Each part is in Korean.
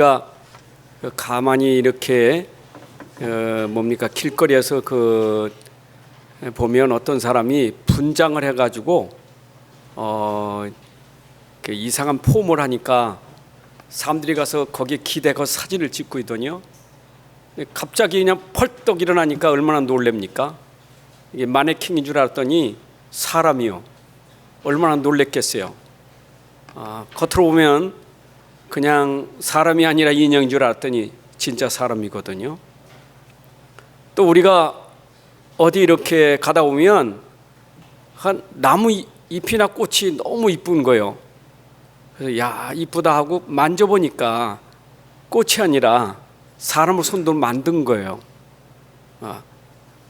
우리가 가만히 이렇게 길거리에서 보면 어떤 사람이 분장을 해가지고 이상한 폼을 하니까 사람들이 가서 거기에 기대고 사진을 찍고 있더니요. 갑자기 그냥 펄떡 일어나니까 얼마나 놀랍니까? 이게 마네킹인 줄 알았더니 사람이요. 얼마나 놀랬겠어요. 겉으로 보면 그냥 사람이 아니라 인형인 줄 알았더니 진짜 사람이거든요. 또 우리가 어디 이렇게 가다 보면 한 나무 잎이나 꽃이 너무 이쁜 거예요. 그래서 야, 이쁘다 하고 만져보니까 꽃이 아니라 사람을 손으로 만든 거예요.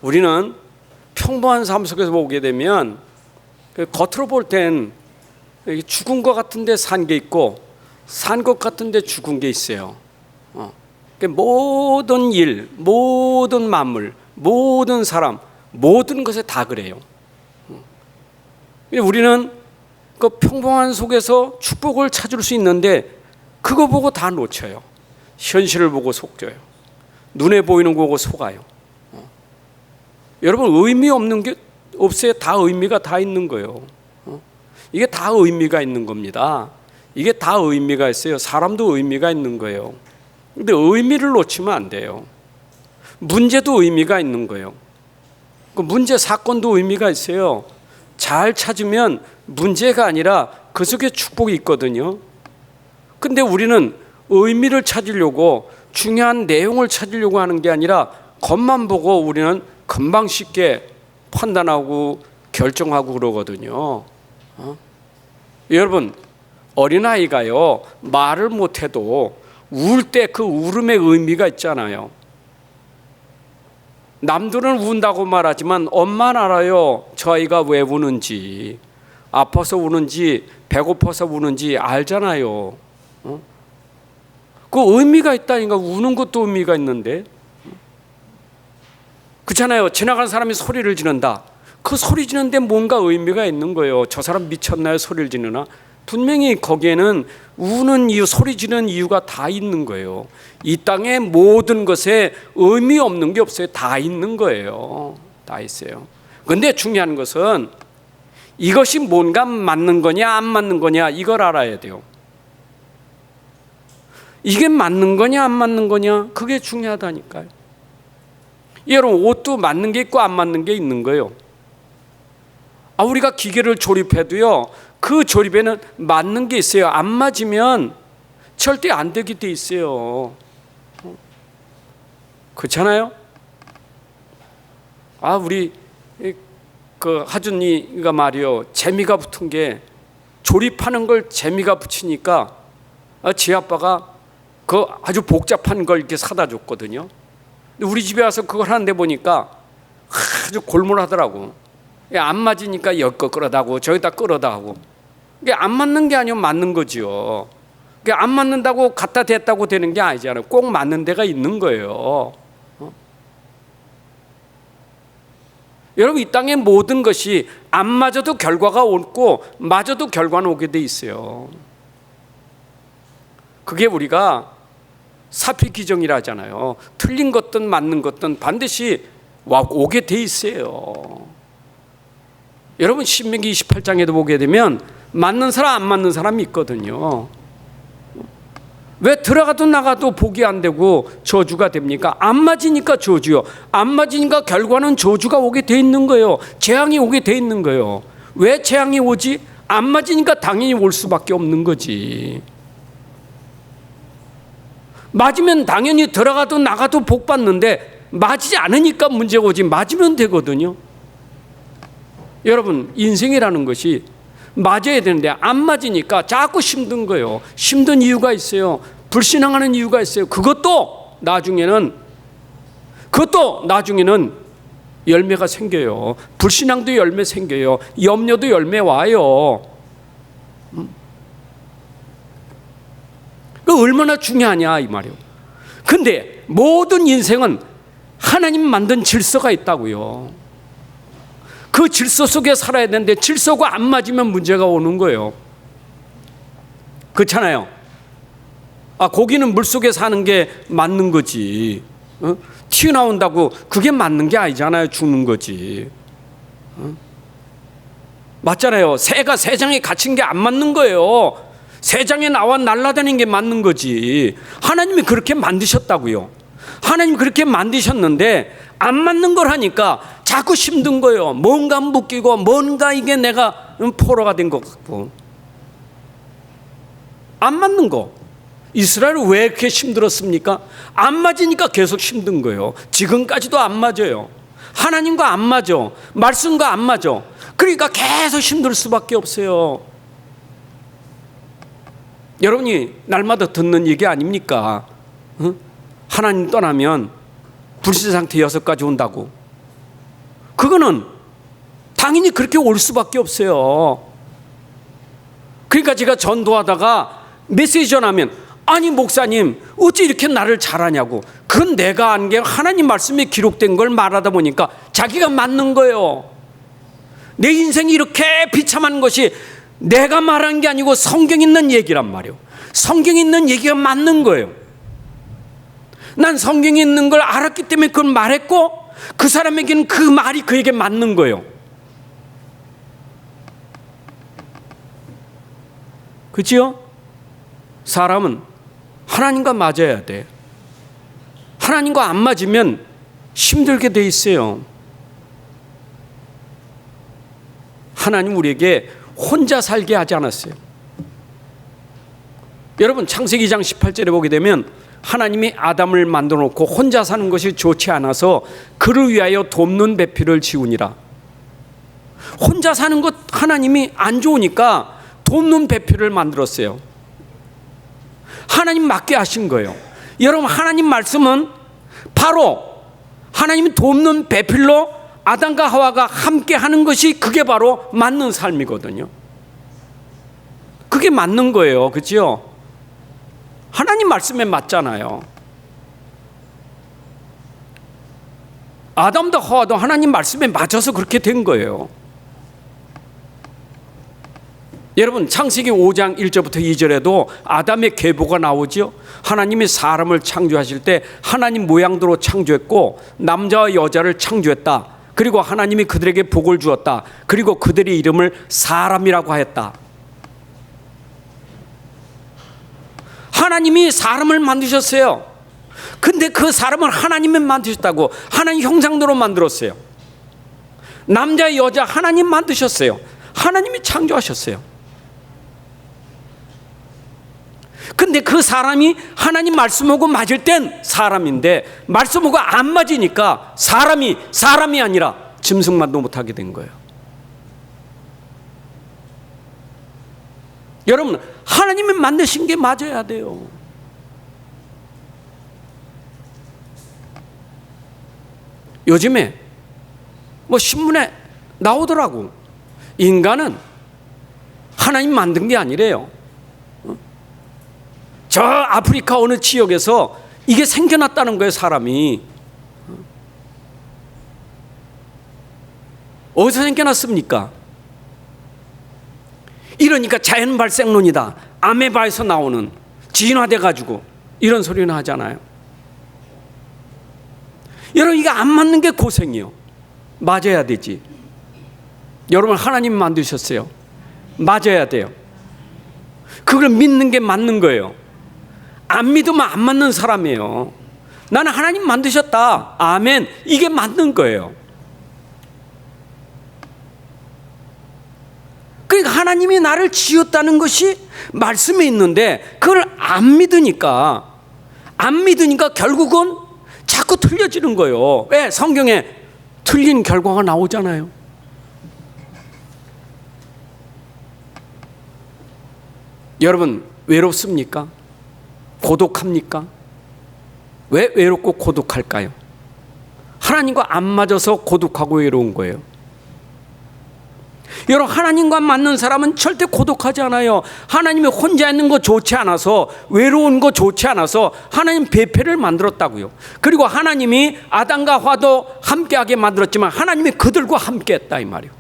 우리는 평범한 삶 속에서 보게 되면 겉으로 볼 땐 죽은 것 같은데 산 게 있고 산 것 같은데 죽은 게 있어요. 모든 일, 모든 만물, 모든 사람, 모든 것에 다 그래요. 우리는 그 평범한 속에서 축복을 찾을 수 있는데 그거 보고 다 놓쳐요. 현실을 보고 속져요. 눈에 보이는 거 보고 속아요. 여러분, 의미 없는 게 없어요. 다 의미가 다 있는 거예요. 이게 다 의미가 있는 겁니다. 이게 다 의미가 있어요. 사람도 의미가 있는 거예요. 근데 의미를 놓치면 안 돼요. 문제도 의미가 있는 거예요. 그 문제 사건도 의미가 있어요. 잘 찾으면 문제가 아니라 그 속에 축복이 있거든요. 근데 우리는 의미를 찾으려고 중요한 내용을 찾으려고 하는 게 아니라 겉만 보고 우리는 금방 쉽게 판단하고 결정하고 그러거든요. 여러분, 어린아이가요 말을 못해도 울 때 그 울음의 의미가 있잖아요. 남들은 운다고 말하지만 엄마는 알아요. 저 아이가 왜 우는지, 아파서 우는지 배고파서 우는지 알잖아요. 그 의미가 있다니까. 우는 것도 의미가 있는데, 그렇잖아요. 지나가는 사람이 소리를 지른다. 그 소리 지르는데 뭔가 의미가 있는 거예요. 저 사람 미쳤나요? 소리를 지르나? 분명히 거기에는 우는 이유, 소리 지르는 이유가 다 있는 거예요. 이 땅의 모든 것에 의미 없는 게 없어요. 다 있는 거예요. 다 있어요. 그런데 중요한 것은 이것이 뭔가 맞는 거냐 안 맞는 거냐 이걸 알아야 돼요. 이게 맞는 거냐 안 맞는 거냐 그게 중요하다니까요. 여러분, 옷도 맞는 게 있고 안 맞는 게 있는 거예요. 우리가 기계를 조립해도요 그 조립에는 맞는 게 있어요. 안 맞으면 절대 안 되게 돼 있어요. 그렇잖아요? 우리 그 하준이가 말이요, 재미가 붙은 게 조립하는 걸 재미가 붙이니까 지 아빠가 그 아주 복잡한 걸 이렇게 사다 줬거든요. 근데 우리 집에 와서 그걸 하는데 보니까 아주 골몰하더라고. 안 맞으니까 여기서 끌어다 하고 저기다 끌어다 하고. 이게 안 맞는 게 아니면 맞는 거죠. 안 맞는다고 갖다 댔다고 되는 게 아니잖아요. 꼭 맞는 데가 있는 거예요. 여러분, 이 땅의 모든 것이 안 맞아도 결과가 오고 맞아도 결과는 오게 돼 있어요. 그게 우리가 사피기정이라 하잖아요. 틀린 것든 맞는 것든 반드시 오게 돼 있어요. 여러분, 신명기 28장에도 보게 되면 맞는 사람 안 맞는 사람이 있거든요. 왜 들어가도 나가도 복이 안 되고 저주가 됩니까? 안 맞으니까 저주요. 안 맞으니까 결과는 저주가 오게 돼 있는 거예요. 재앙이 오게 돼 있는 거예요. 왜 재앙이 오지? 안 맞으니까 당연히 올 수밖에 없는 거지. 맞으면 당연히 들어가도 나가도 복 받는데 맞지 않으니까 문제가 오지. 맞으면 되거든요. 여러분, 인생이라는 것이 맞아야 되는데 안 맞으니까 자꾸 힘든 거예요. 힘든 이유가 있어요. 불신앙하는 이유가 있어요. 그것도 나중에는 열매가 생겨요. 불신앙도 열매 생겨요. 염려도 열매 와요. 그 얼마나 중요하냐 이 말이에요. 근데 모든 인생은 하나님 만든 질서가 있다고요. 그 질서 속에 살아야 되는데 질서가 안 맞으면 문제가 오는 거예요. 그렇잖아요. 고기는 물속에 사는 게 맞는 거지. 튀어나온다고 그게 맞는 게 아니잖아요. 죽는 거지. 맞잖아요. 새가 새장에 갇힌 게 안 맞는 거예요. 새장에 나와 날아다니는 게 맞는 거지. 하나님이 그렇게 만드셨다고요. 하나님이 그렇게 만드셨는데 안 맞는 걸 하니까 자꾸 힘든 거예요. 뭔가 묶이고 뭔가 이게 내가 포로가 된 것 같고. 안 맞는 거. 이스라엘은 왜 이렇게 힘들었습니까? 안 맞으니까 계속 힘든 거예요. 지금까지도 안 맞아요. 하나님과 안 맞아. 말씀과 안 맞아. 그러니까 계속 힘들 수밖에 없어요. 여러분이 날마다 듣는 얘기 아닙니까? 하나님 떠나면 불신 상태 6가지 온다고. 그거는 당연히 그렇게 올 수밖에 없어요. 그러니까 제가 전도하다가 메시지 전하면, 아니 목사님 어찌 이렇게 나를 잘하냐고. 그건 내가 안 게 하나님 말씀에 기록된 걸 말하다 보니까 자기가 맞는 거예요. 내 인생이 이렇게 비참한 것이 내가 말한 게 아니고 성경에 있는 얘기란 말이에요. 성경에 있는 얘기가 맞는 거예요. 난 성경에 있는 걸 알았기 때문에 그걸 말했고, 그 사람에게는 그 말이 그에게 맞는 거예요. 그렇지요? 사람은 하나님과 맞아야 돼. 하나님과 안 맞으면 힘들게 돼 있어요. 하나님 우리에게 혼자 살게 하지 않았어요. 여러분 창세기 2장 18절에 보게 되면 하나님이 아담을 만들어 놓고 혼자 사는 것이 좋지 않아서 그를 위하여 돕는 배필을 지우니라. 혼자 사는 것 하나님이 안 좋으니까 돕는 배필을 만들었어요. 하나님 맞게 하신 거예요. 여러분 하나님 말씀은 바로 하나님이 돕는 배필로 아담과 하와가 함께 하는 것이 그게 바로 맞는 삶이거든요. 그게 맞는 거예요. 그렇죠? 하나님 말씀에 맞잖아요. 아담도 하와도 하나님 말씀에 맞아서 그렇게 된 거예요. 여러분 창세기 5장 1절부터 2절에도 아담의 계보가 나오죠. 하나님이 사람을 창조하실 때 하나님 모양대로 창조했고 남자와 여자를 창조했다. 그리고 하나님이 그들에게 복을 주었다. 그리고 그들의 이름을 사람이라고 하였다. 하나님이 사람을 만드셨어요. 근데 그 사람을 하나님이 만드셨다고. 하나님 형상대로 만들었어요. 남자 여자 하나님 만드셨어요. 하나님이 창조하셨어요. 근데 그 사람이 하나님 말씀하고 맞을 땐 사람인데 말씀하고 안 맞으니까 사람이 아니라 짐승만도 못하게 된 거예요. 여러분 하나님이 만드신 게 맞아야 돼요. 요즘에 신문에 나오더라고. 인간은 하나님 만든 게 아니래요. 저 아프리카 어느 지역에서 이게 생겨났다는 거예요. 사람이 어디서 생겨났습니까? 이러니까 자연 발생론이다. 아메바에서 나오는 진화돼 가지고 이런 소리는 하잖아요. 여러분 이게 안 맞는 게 고생이요. 맞아야 되지. 여러분 하나님 만드셨어요. 맞아야 돼요. 그걸 믿는 게 맞는 거예요. 안 믿으면 안 맞는 사람이에요. 나는 하나님 만드셨다. 아멘. 이게 맞는 거예요. 그러니까 하나님이 나를 지었다는 것이 말씀에 있는데 그걸 안 믿으니까 결국은 자꾸 틀려지는 거예요. 왜? 성경에 틀린 결과가 나오잖아요. 여러분 외롭습니까? 고독합니까? 왜 외롭고 고독할까요? 하나님과 안 맞아서 고독하고 외로운 거예요. 여러분 하나님과 맞는 사람은 절대 고독하지 않아요. 하나님이 혼자 있는 거 좋지 않아서, 외로운 거 좋지 않아서 하나님 배필을 만들었다고요. 그리고 하나님이 아담과 하와도 함께하게 만들었지만 하나님이 그들과 함께했다 이 말이에요.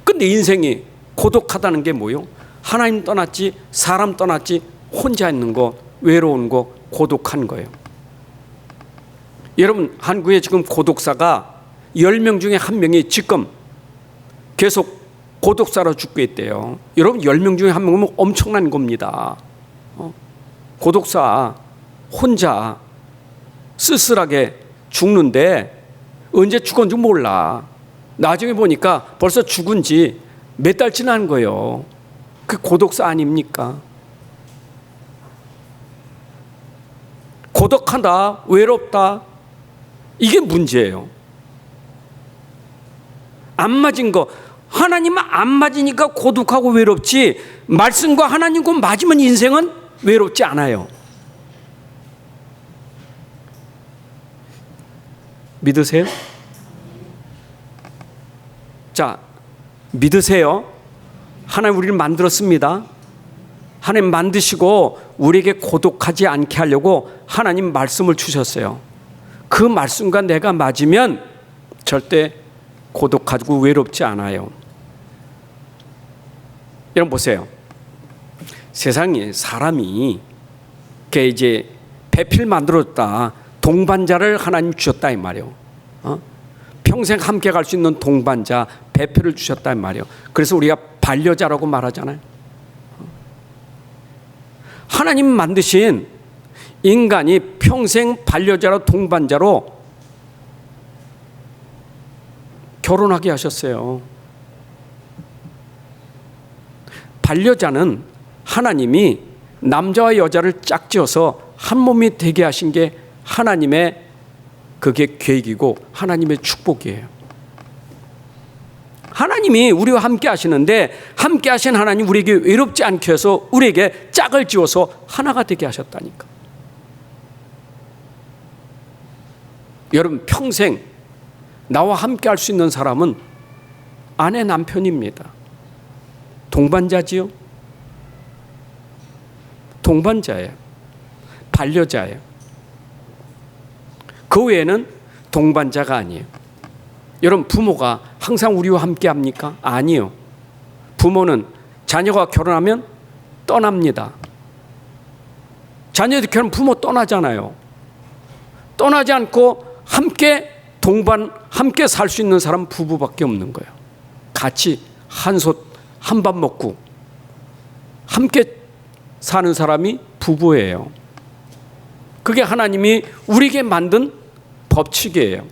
근데 인생이 고독하다는 게 뭐요? 하나님 떠났지, 사람 떠났지, 혼자 있는 거, 외로운 거, 고독한 거예요. 여러분, 한국에 지금 고독사가 10명 중에 1명이 지금 계속 고독사로 죽고 있대요. 여러분, 10명 중에 1명이면 엄청난 겁니다. 고독사, 혼자 쓸쓸하게 죽는데 언제 죽었는지 몰라. 나중에 보니까 벌써 죽은 지 몇 달 지난 거예요. 그 고독사 아닙니까? 고독하다, 외롭다, 이게 문제예요. 안 맞은 거, 하나님은 안 맞으니까 고독하고 외롭지, 말씀과 하나님과 맞으면 인생은 외롭지 않아요. 믿으세요? 자, 믿으세요? 하나님 우리를 만들었습니다. 하나님 만드시고 우리에게 고독하지 않게 하려고 하나님 말씀을 주셨어요. 그 말씀과 내가 맞으면 절대 고독하고 외롭지 않아요. 여러분 보세요. 세상에 사람이 이제 배필 만들었다, 동반자를 하나님 주셨다 이 말이에요. 평생 함께 갈 수 있는 동반자, 배필을 주셨다 이 말이에요. 그래서 우리가 반려자라고 말하잖아요. 하나님 만드신 인간이 평생 반려자로 동반자로 결혼하게 하셨어요. 반려자는 하나님이 남자와 여자를 짝지어서 한 몸이 되게 하신 게 하나님의 그게 계획이고 하나님의 축복이에요. 하나님이 우리와 함께 하시는데 함께 하신 하나님 우리에게 외롭지 않게 해서 우리에게 짝을 지어서 하나가 되게 하셨다니까. 여러분, 평생 나와 함께 할 수 있는 사람은 아내, 남편입니다. 동반자지요? 동반자예요. 반려자예요. 그 외에는 동반자가 아니에요. 여러분, 부모가 항상 우리와 함께 합니까? 아니요. 부모는 자녀가 결혼하면 떠납니다. 자녀들 결혼 부모 떠나잖아요. 떠나지 않고 함께 동반, 함께 살 수 있는 사람 부부밖에 없는 거예요. 같이 한 밥 먹고 함께 사는 사람이 부부예요. 그게 하나님이 우리에게 만든 법칙이에요.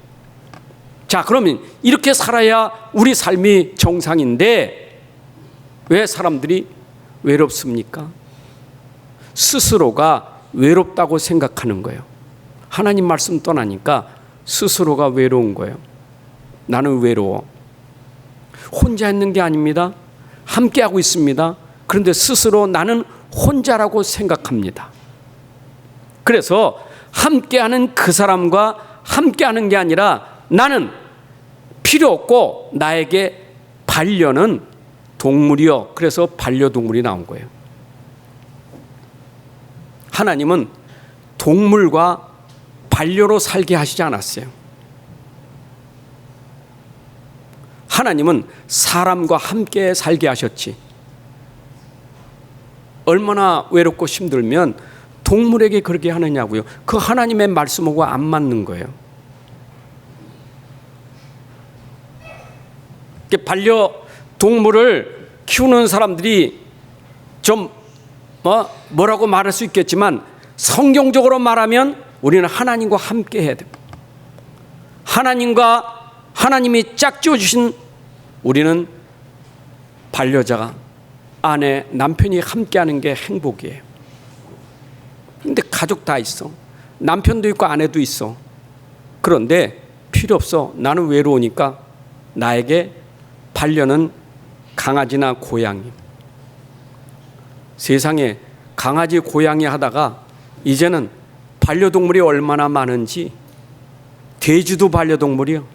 자, 그러면 이렇게 살아야 우리 삶이 정상인데 왜 사람들이 외롭습니까? 스스로가 외롭다고 생각하는 거예요. 하나님 말씀 떠나니까 스스로가 외로운 거예요. 나는 외로워. 혼자 있는 게 아닙니다. 함께하고 있습니다. 그런데 스스로 나는 혼자라고 생각합니다. 그래서 함께하는 그 사람과 함께하는 게 아니라 나는 필요 없고 나에게 반려는 동물이요. 그래서 반려동물이 나온 거예요. 하나님은 동물과 반려로 살게 하시지 않았어요. 하나님은 사람과 함께 살게 하셨지. 얼마나 외롭고 힘들면 동물에게 그렇게 하느냐고요. 그 하나님의 말씀하고 안 맞는 거예요. 반려동물을 키우는 사람들이 좀 뭐라고 말할 수 있겠지만 성경적으로 말하면 우리는 하나님과 함께 해야 됩니다. 하나님이 짝지어 주신 우리는 반려자가 아내, 남편이 함께하는 게 행복이에요. 근데 가족 다 있어. 남편도 있고 아내도 있어. 그런데 필요 없어. 나는 외로우니까 나에게 반려는 강아지나 고양이. 세상에 강아지, 고양이 하다가 이제는 반려동물이 얼마나 많은지. 돼지도 반려동물이요.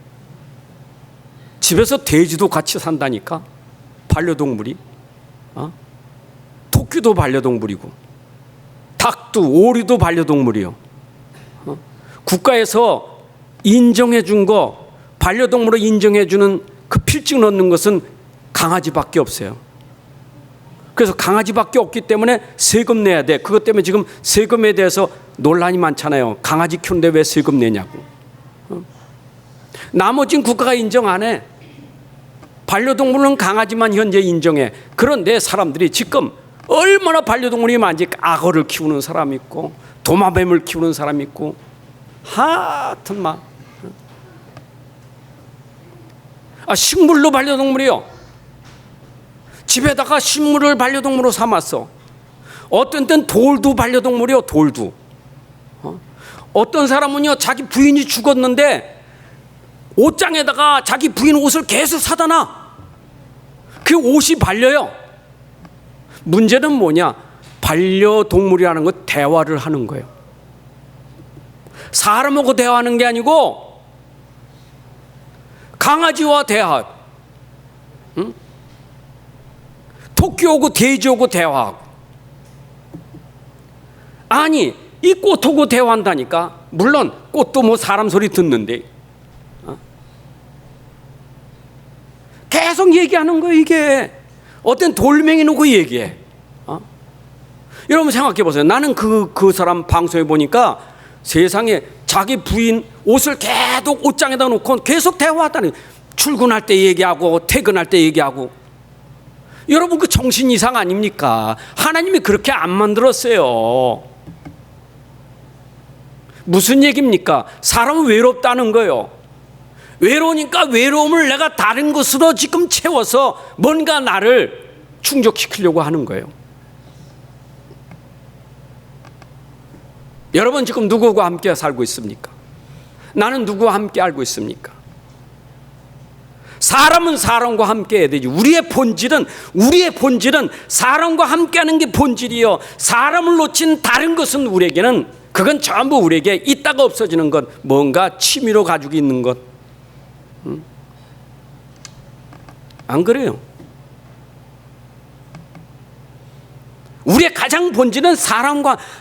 집에서 돼지도 같이 산다니까. 반려동물이. 토끼도 반려동물이고 닭도, 오리도 반려동물이요. 국가에서 인정해 준 거, 반려동물로 인정해 주는 그 필증 넣는 것은 강아지밖에 없어요. 그래서 강아지밖에 없기 때문에 세금 내야 돼. 그것 때문에 지금 세금에 대해서 논란이 많잖아요. 강아지 키우는데 왜 세금 내냐고. 나머진 국가가 인정 안 해. 반려동물은 강아지만 현재 인정해. 그런데 사람들이 지금 얼마나 반려동물이 많지. 악어를 키우는 사람 있고 도마뱀을 키우는 사람 있고 하여튼 막 식물로 반려동물이요. 집에다가 식물을 반려동물로 삼았어. 어떤 때는 돌도 반려동물이요. 돌도. 어떤 사람은요 자기 부인이 죽었는데 옷장에다가 자기 부인 옷을 계속 사다 놔. 그 옷이 반려요. 문제는 뭐냐? 반려동물이라는 건 대화를 하는 거예요. 사람하고 대화하는 게 아니고 강아지와 대화. 응? 토끼 오고 돼지 오고 대화하고. 아니 이 꽃하고 대화한다니까. 물론 꽃도 뭐 사람 소리 듣는데 계속 얘기하는 거예요. 이게 어떤 돌멩이 놓고 얘기해. 여러분 생각해 보세요. 나는 그 사람 방송에 보니까 세상에 자기 부인 옷을 계속 옷장에다 놓고 계속 대화하다니. 출근할 때 얘기하고 퇴근할 때 얘기하고. 여러분 그 정신 이상 아닙니까? 하나님이 그렇게 안 만들었어요. 무슨 얘기입니까? 사람은 외롭다는 거예요. 외로우니까 외로움을 내가 다른 것으로 지금 채워서 뭔가 나를 충족시키려고 하는 거예요. 여러분 지금 누구와 함께 살고 있습니까? 나는 누구와 함께 알고 있습니까? 사람은 사람과 함께 해야 되지. 우리의 본질은 사람과 함께하는 게 본질이요. 사람을 놓친 다른 것은 우리에게는 그건 전부 우리에게 있다가 없어지는 것, 뭔가 취미로 가지고 있는 것. 안 그래요? 우리의 가장 본질은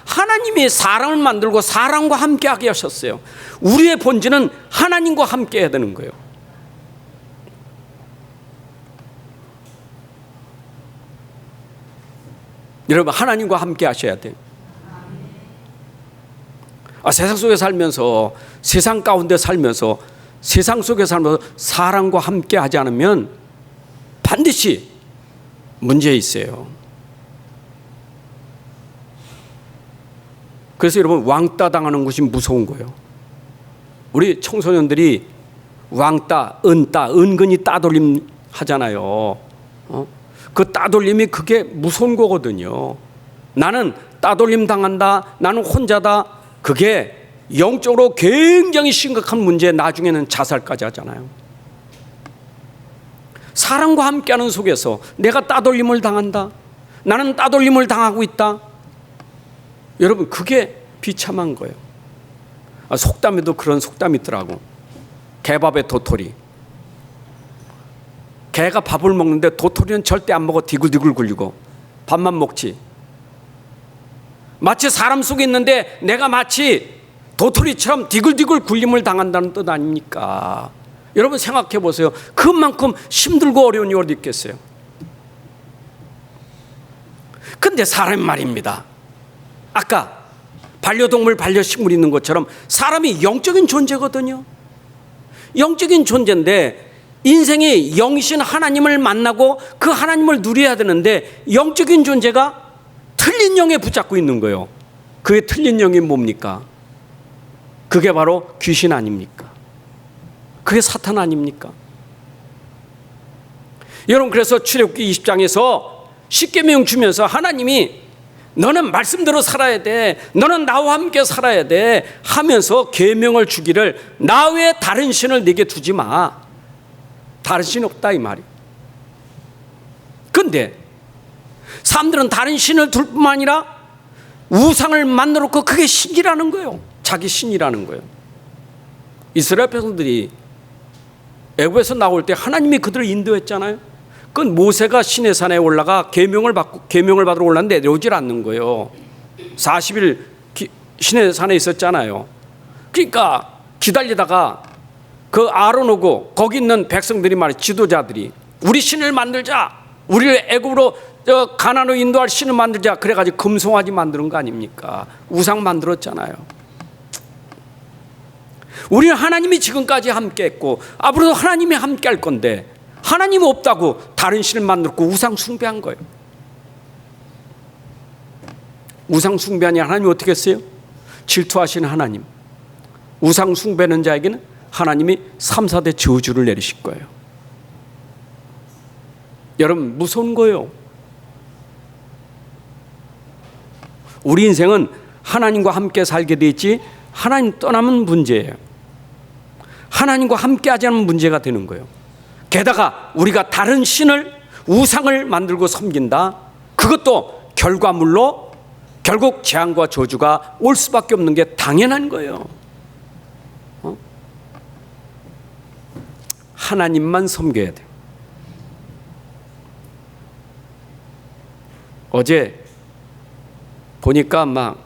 하나님이 사람을 만들고 사람과 함께하게 하셨어요. 우리의 본질은 하나님과 함께 해야 되는 거예요. 여러분 하나님과 함께 하셔야 돼요. 세상 속에 살면서 세상 가운데 살면서 세상 속에 살면서 사람과 함께 하지 않으면 반드시 문제 있어요. 그래서 여러분 왕따 당하는 것이 무서운 거예요. 우리 청소년들이 왕따, 은근히 따돌림 하잖아요. 그 따돌림이 그게 무서운 거거든요. 나는 따돌림 당한다, 나는 혼자다. 그게 영적으로 굉장히 심각한 문제, 나중에는 자살까지 하잖아요. 사람과 함께하는 속에서 내가 따돌림을 당한다, 나는 따돌림을 당하고 있다. 여러분 그게 비참한 거예요. 속담에도 그런 속담이 있더라고. 개밥에 도토리. 개가 밥을 먹는데 도토리는 절대 안 먹어. 디굴디굴 굴리고 밥만 먹지. 마치 사람 속에 있는데 내가 마치 도토리처럼 디굴디굴 굴림을 당한다는 뜻 아닙니까? 여러분 생각해 보세요. 그만큼 힘들고 어려운 일이 어디 있겠어요? 근데 사람 말입니다. 아까 반려동물, 반려식물이 있는 것처럼 사람이 영적인 존재거든요. 영적인 존재인데 인생의 영이신 하나님을 만나고 그 하나님을 누려야 되는데 영적인 존재가 틀린 영에 붙잡고 있는 거예요. 그의 틀린 영이 뭡니까? 그게 바로 귀신 아닙니까? 그게 사탄 아닙니까? 여러분 그래서 출애굽기 20장에서 십계명 주면서 하나님이 너는 말씀대로 살아야 돼, 너는 나와 함께 살아야 돼 하면서 계명을 주기를 나 외에 다른 신을 네게 두지 마. 다른 신 없다 이 말이에요. 그런데 사람들은 다른 신을 둘 뿐만 아니라 우상을 만들어 놓고 그게 신이라는 거예요. 자기 신이라는 거예요. 이스라엘 백성들이 애굽에서 나올 때 하나님이 그들을 인도했잖아요. 그건 모세가 시내산에 올라가 계명을 받으러 올랐는데 내려오질 않는 거예요. 40일 시내산에 있었잖아요. 그러니까 기다리다가 그 아론 오고 거기 있는 백성들이 말이에요. 지도자들이 우리 신을 만들자, 우리를 애굽으로 가나안으로 인도할 신을 만들자 그래가지고 금송아지 만드는 거 아닙니까? 우상 만들었잖아요. 우리는 하나님이 지금까지 함께했고 앞으로도 하나님이 함께할 건데 하나님 없다고 다른 신을 만들고 우상 숭배한 거예요. 우상 숭배하니 하나님이 어떻게 했어요? 질투하시는 하나님, 우상 숭배하는 자에게는 하나님이 3, 4대 저주를 내리실 거예요. 여러분, 무서운 거예요. 우리 인생은 하나님과 함께 살게 돼 있지 하나님 떠나면 문제예요. 하나님과 함께 하지 않으면 문제가 되는 거예요. 게다가 우리가 다른 신을, 우상을 만들고 섬긴다. 그것도 결과물로 결국 재앙과 저주가 올 수밖에 없는 게 당연한 거예요. 하나님만 섬겨야 돼요. 어제 보니까 막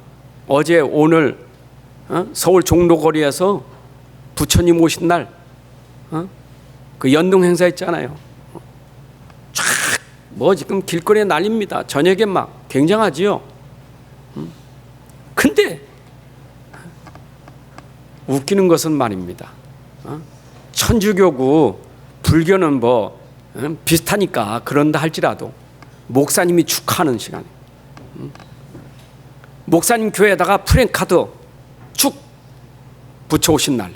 어제 오늘 서울 종로거리에서 부처님 오신 날 그 연동 행사 있잖아요. 쫙 뭐 지금 길거리에 난립니다. 저녁에 막 굉장하지요. 근데 웃기는 것은 말입니다. 천주교고 불교는 뭐 비슷하니까 그런다 할지라도 목사님이 축하하는 시간에 목사님 교회에다가 프랭카드 쭉 붙여오신 날,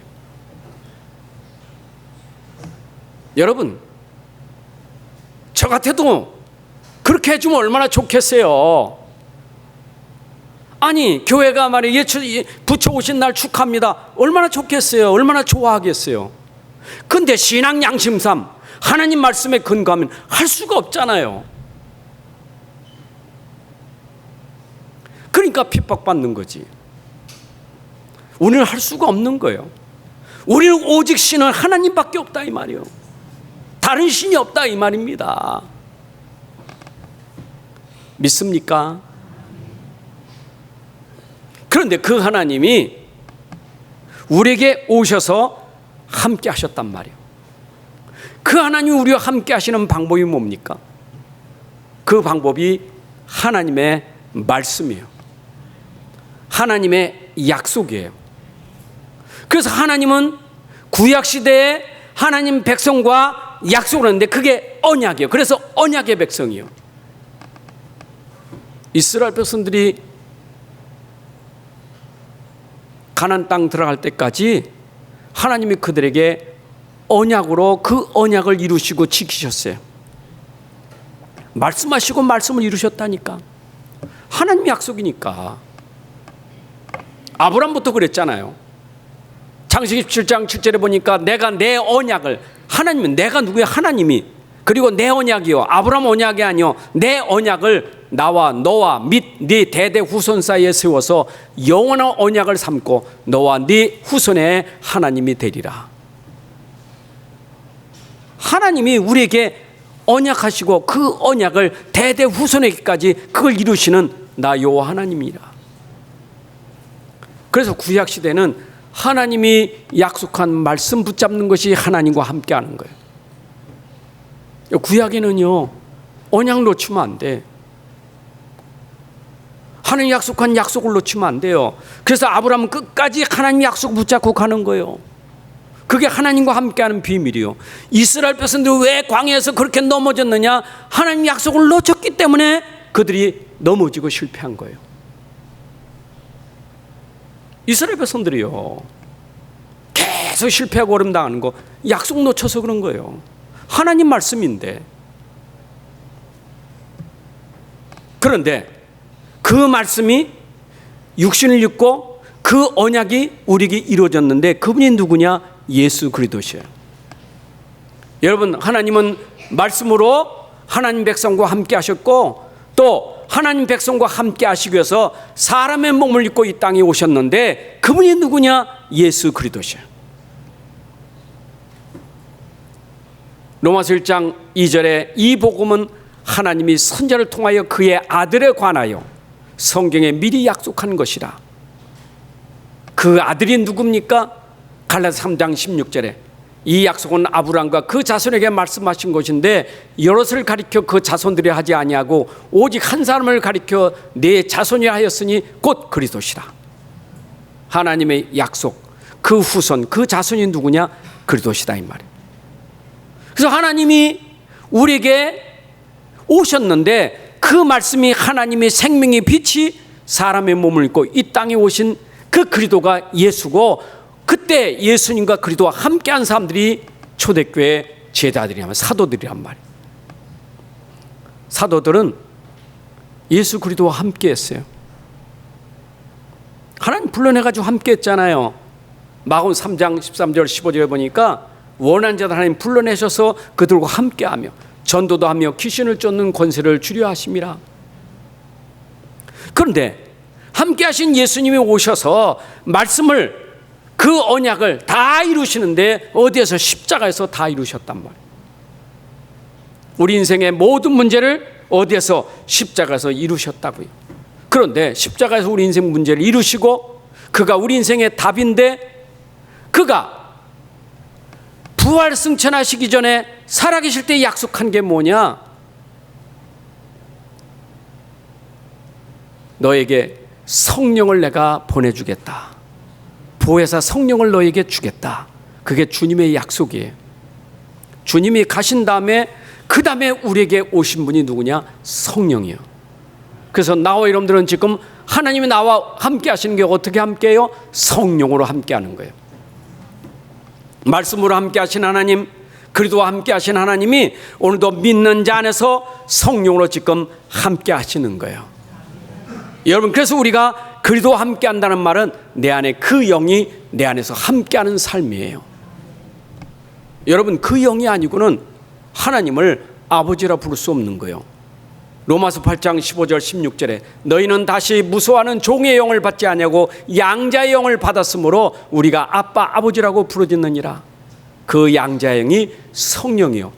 여러분 저 같아도 그렇게 해주면 얼마나 좋겠어요. 아니 교회가 말이에요 붙여오신 날 축하합니다. 얼마나 좋겠어요. 얼마나 좋아하겠어요. 근데 신앙 양심삼 하나님 말씀에 근거하면 할 수가 없잖아요. 그러니까 핍박받는 거지. 우리는 할 수가 없는 거예요. 우리는 오직 신은 하나님밖에 없다 이 말이에요. 다른 신이 없다 이 말입니다. 믿습니까? 그런데 그 하나님이 우리에게 오셔서 함께 하셨단 말이에요. 그 하나님이 우리와 함께 하시는 방법이 뭡니까? 그 방법이 하나님의 말씀이에요. 하나님의 약속이에요. 그래서 하나님은 구약시대에 하나님 백성과 약속을 했는데 그게 언약이에요. 그래서 언약의 백성이에요. 이스라엘 백성들이 가나안 땅 들어갈 때까지 하나님이 그들에게 언약으로 그 언약을 이루시고 지키셨어요. 말씀하시고 말씀을 이루셨다니까. 하나님 약속이니까. 아브라함부터 그랬잖아요. 창세기 17장 7절에 보니까 내가 내 언약을, 하나님은 내가 누구야? 하나님이. 그리고 내 언약이요, 아브라함 언약이 아니요, 내 언약을 나와 너와 및 네 대대 후손 사이에 세워서 영원한 언약을 삼고 너와 네 후손의 하나님이 되리라. 하나님이 우리에게 언약하시고 그 언약을 대대 후손에게까지 그걸 이루시는 나 여호와 하나님이라. 그래서 구약시대는 하나님이 약속한 말씀 붙잡는 것이 하나님과 함께하는 거예요. 구약에는요 언약 놓치면 안 돼. 하나님 약속한 약속을 놓치면 안 돼요. 그래서 아브라함은 끝까지 하나님 약속 붙잡고 가는 거예요. 그게 하나님과 함께하는 비밀이요. 이스라엘 백성들이 왜 광야에서 그렇게 넘어졌느냐? 하나님 약속을 놓쳤기 때문에 그들이 넘어지고 실패한 거예요. 이스라엘 백성들이요 계속 실패하고 어려움당하는 거 약속 놓쳐서 그런 거예요. 하나님 말씀인데. 그런데 그 말씀이 육신을 입고 그 언약이 우리에게 이루어졌는데 그분이 누구냐? 예수 그리스도시에요. 여러분, 하나님은 말씀으로 하나님 백성과 함께 하셨고 또 하나님 백성과 함께 하시기 위해서 사람의 몸을 입고 이 땅에 오셨는데 그분이 누구냐? 예수 그리스도시에요. 로마서 1장 2절에 이 복음은 하나님이 선지자를 통하여 그의 아들에 관하여 성경에 미리 약속한 것이라. 그 아들이 누굽니까? 갈라디아 3장 16절에 이 약속은 아브라함과 그 자손에게 말씀하신 것인데 여럿을 가리켜 그 자손들이 하지 아니하고 오직 한 사람을 가리켜 내 자손이라 하였으니 곧 그리스도시라. 하나님의 약속, 그 후손, 그 자손이 누구냐? 그리스도시다 이 말이에요. 그래서 하나님이 우리에게 오셨는데 그 말씀이 하나님의 생명의 빛이 사람의 몸을 입고 이 땅에 오신 그 그리스도가 예수고, 그때 예수님과 그리스도와 함께한 사람들이 초대교회 제자들이란 사도들이란 말이에요. 사도들은 예수 그리스도와 함께했어요. 하나님 불러내가지고 함께했잖아요. 마가복음 3장 13절 15절에 보니까 원한 자들 하나님 불러내셔서 그들과 함께하며 전도도 하며 귀신을 쫓는 권세를 주려 하심이라. 그런데 함께하신 예수님이 오셔서 말씀을, 그 언약을 다 이루시는데 어디에서? 십자가에서 다 이루셨단 말이에요. 우리 인생의 모든 문제를 어디에서? 십자가에서 이루셨다고요. 그런데 십자가에서 우리 인생 문제를 이루시고 그가 우리 인생의 답인데, 그가 부활 승천하시기 전에 살아계실 때 약속한 게 뭐냐? 너에게 성령을 내가 보내주겠다. 보혜사 성령을 너에게 주겠다. 그게 주님의 약속이에요. 주님이 가신 다음에 그 다음에 우리에게 오신 분이 누구냐? 성령이요. 그래서 나와 여러분들은 지금 하나님이 나와 함께 하시는 게 어떻게 함께해요? 성령으로 함께 하는 거예요. 말씀으로 함께 하신 하나님, 그리스도와 함께 하신 하나님이 오늘도 믿는 자 안에서 성령으로 지금 함께 하시는 거예요. 여러분, 그래서 우리가 그리스도와 함께 한다는 말은 내 안에 그 영이 내 안에서 함께하는 삶이에요. 여러분, 그 영이 아니고는 하나님을 아버지라 부를 수 없는 거예요. 로마서 8장 15절 16절에 너희는 다시 무소하는 종의 영을 받지 아니하고 양자의 영을 받았으므로 우리가 아빠 아버지라고 부르짖느니라. 그 양자의 영이 성령이요.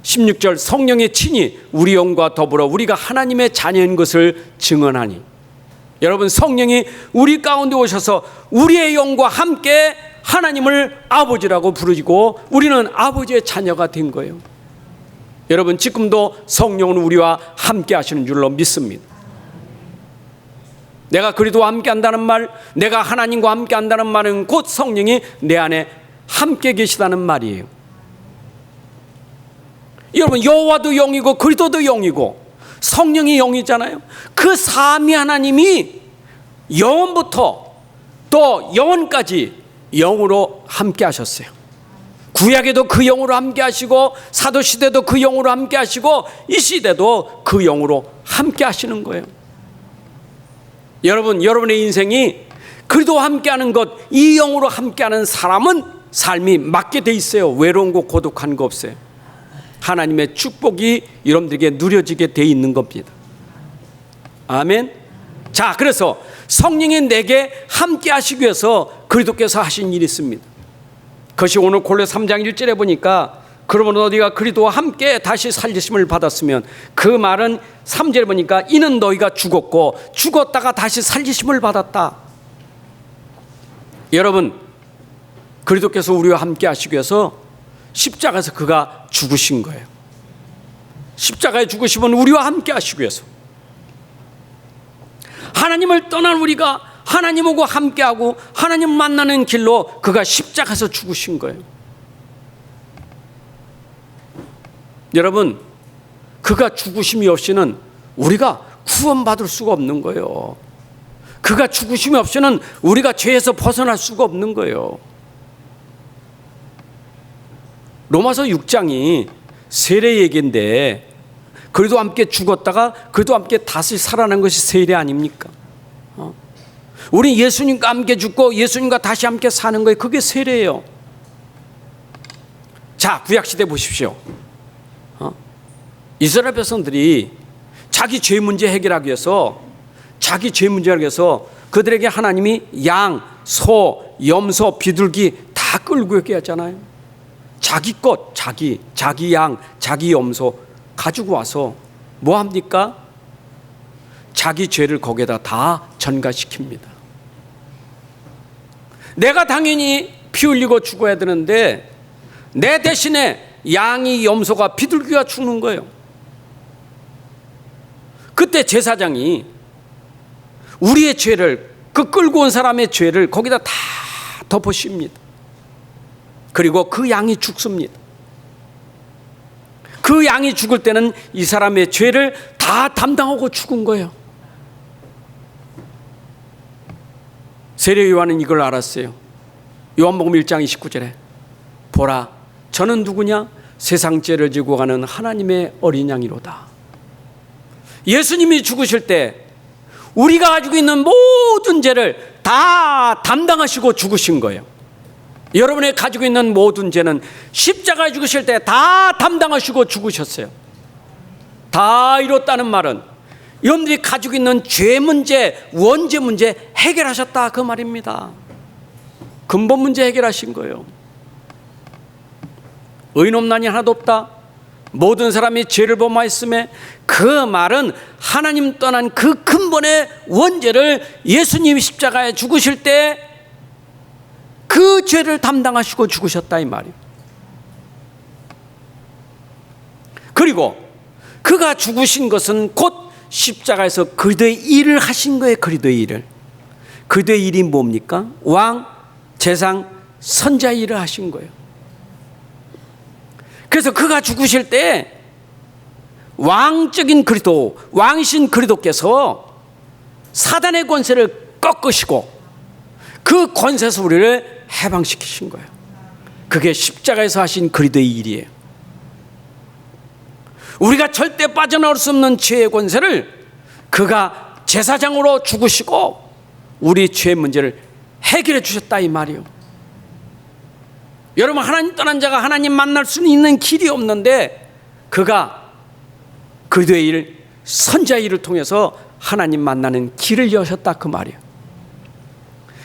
16절 성령의 친히 우리 영과 더불어 우리가 하나님의 자녀인 것을 증언하니. 여러분, 성령이 우리 가운데 오셔서 우리의 영과 함께 하나님을 아버지라고 부르고 우리는 아버지의 자녀가 된 거예요. 여러분, 지금도 성령은 우리와 함께 하시는 줄로 믿습니다. 내가 그리스도와 함께 한다는 말, 내가 하나님과 함께 한다는 말은 곧 성령이 내 안에 함께 계시다는 말이에요. 여러분, 여호와도 영이고 그리스도도 영이고 성령이 영이잖아요. 그 삼위 하나님이 영원부터 또 영원까지 영으로 함께 하셨어요. 구약에도 그 영으로 함께 하시고 사도시대도 그 영으로 함께 하시고 이 시대도 그 영으로 함께 하시는 거예요. 여러분, 여러분의 인생이 그리스도와 함께하는 것, 이 영으로 함께하는 사람은 삶이 맞게 돼 있어요. 외로운 거 고독한 거 없어요. 하나님의 축복이 여러분들에게 누려지게 돼 있는 겁니다. 아멘. 자, 그래서 성령이 내게 함께 하시기 위해서 그리스도께서 하신 일이 있습니다. 그것이 오늘 골로새 3장 1절에 보니까 그러면 너희가 그리스도와 함께 다시 살리심을 받았으면, 그 말은 3절에 보니까 이는 너희가 죽었고 죽었다가 다시 살리심을 받았다. 여러분, 그리스도께서 우리와 함께 하시기 위해서 십자가에서 그가 죽으신 거예요. 십자가에 죽으시면 우리와 함께 하시기 위해서, 하나님을 떠난 우리가 하나님하고 함께하고 하나님 만나는 길로 그가 십자가에서 죽으신 거예요. 여러분, 그가 죽으심이 없이는 우리가 구원받을 수가 없는 거예요. 그가 죽으심이 없이는 우리가 죄에서 벗어날 수가 없는 거예요. 로마서 6장이 세례 얘기인데, 그래도 함께 죽었다가 그래도 함께 다시 살아난 것이 세례 아닙니까? 우리 예수님과 함께 죽고 예수님과 다시 함께 사는 거예요. 그게 세례예요. 자, 구약시대 보십시오. 이스라엘 백성들이 자기 죄 문제 해결하기 위해서, 자기 죄 문제 해결하기 위해서 그들에게 하나님이 양, 소, 염소, 비둘기 다 끌고 오게 하잖아요. 자기 것, 자기 양, 자기 염소 가지고 와서 뭐 합니까? 자기 죄를 거기에다 다 전가시킵니다. 내가 당연히 피 흘리고 죽어야 되는데 내 대신에 양이 염소가 비둘기가 죽는 거예요. 그때 제사장이 우리의 죄를, 그 끌고 온 사람의 죄를 거기다 다 덮으십니다. 그리고 그 양이 죽습니다. 그 양이 죽을 때는 이 사람의 죄를 다 담당하고 죽은 거예요. 세례 요한은 이걸 알았어요. 요한복음 1장 29절에 보라, 저는 누구냐? 세상 죄를 지고 가는 하나님의 어린 양이로다. 예수님이 죽으실 때 우리가 가지고 있는 모든 죄를 다 담당하시고 죽으신 거예요. 여러분이 가지고 있는 모든 죄는 십자가에 죽으실 때 다 담당하시고 죽으셨어요. 다 이뤘다는 말은 여러분들이 가지고 있는 죄 문제, 원죄 문제 해결하셨다 그 말입니다. 근본 문제 해결하신 거예요. 의인 없나니 하나도 없다. 모든 사람이 죄를 범하였음에, 그 말은 하나님 떠난 그 근본의 원죄를 예수님이 십자가에 죽으실 때 그 죄를 담당하시고 죽으셨다 이 말이에요. 그리고 그가 죽으신 것은 곧 십자가에서 그리스도의 일을 하신 거예요. 그리스도의 일을. 그리스도의 일이 뭡니까? 왕, 제상, 선자의 일을 하신 거예요. 그래서 그가 죽으실 때 왕적인 그리스도, 왕이신 그리스도께서 사단의 권세를 꺾으시고 그 권세에서 우리를 해방시키신 거예요. 그게 십자가에서 하신 그리스도의 일이에요. 우리가 절대 빠져나올 수 없는 죄의 권세를 그가 제사장으로 죽으시고 우리 죄의 문제를 해결해 주셨다 이 말이에요. 여러분, 하나님 떠난 자가 하나님 만날 수는 있는 길이 없는데 그가 그리스도의 일, 선자의 일을 통해서 하나님 만나는 길을 여셨다 그 말이에요.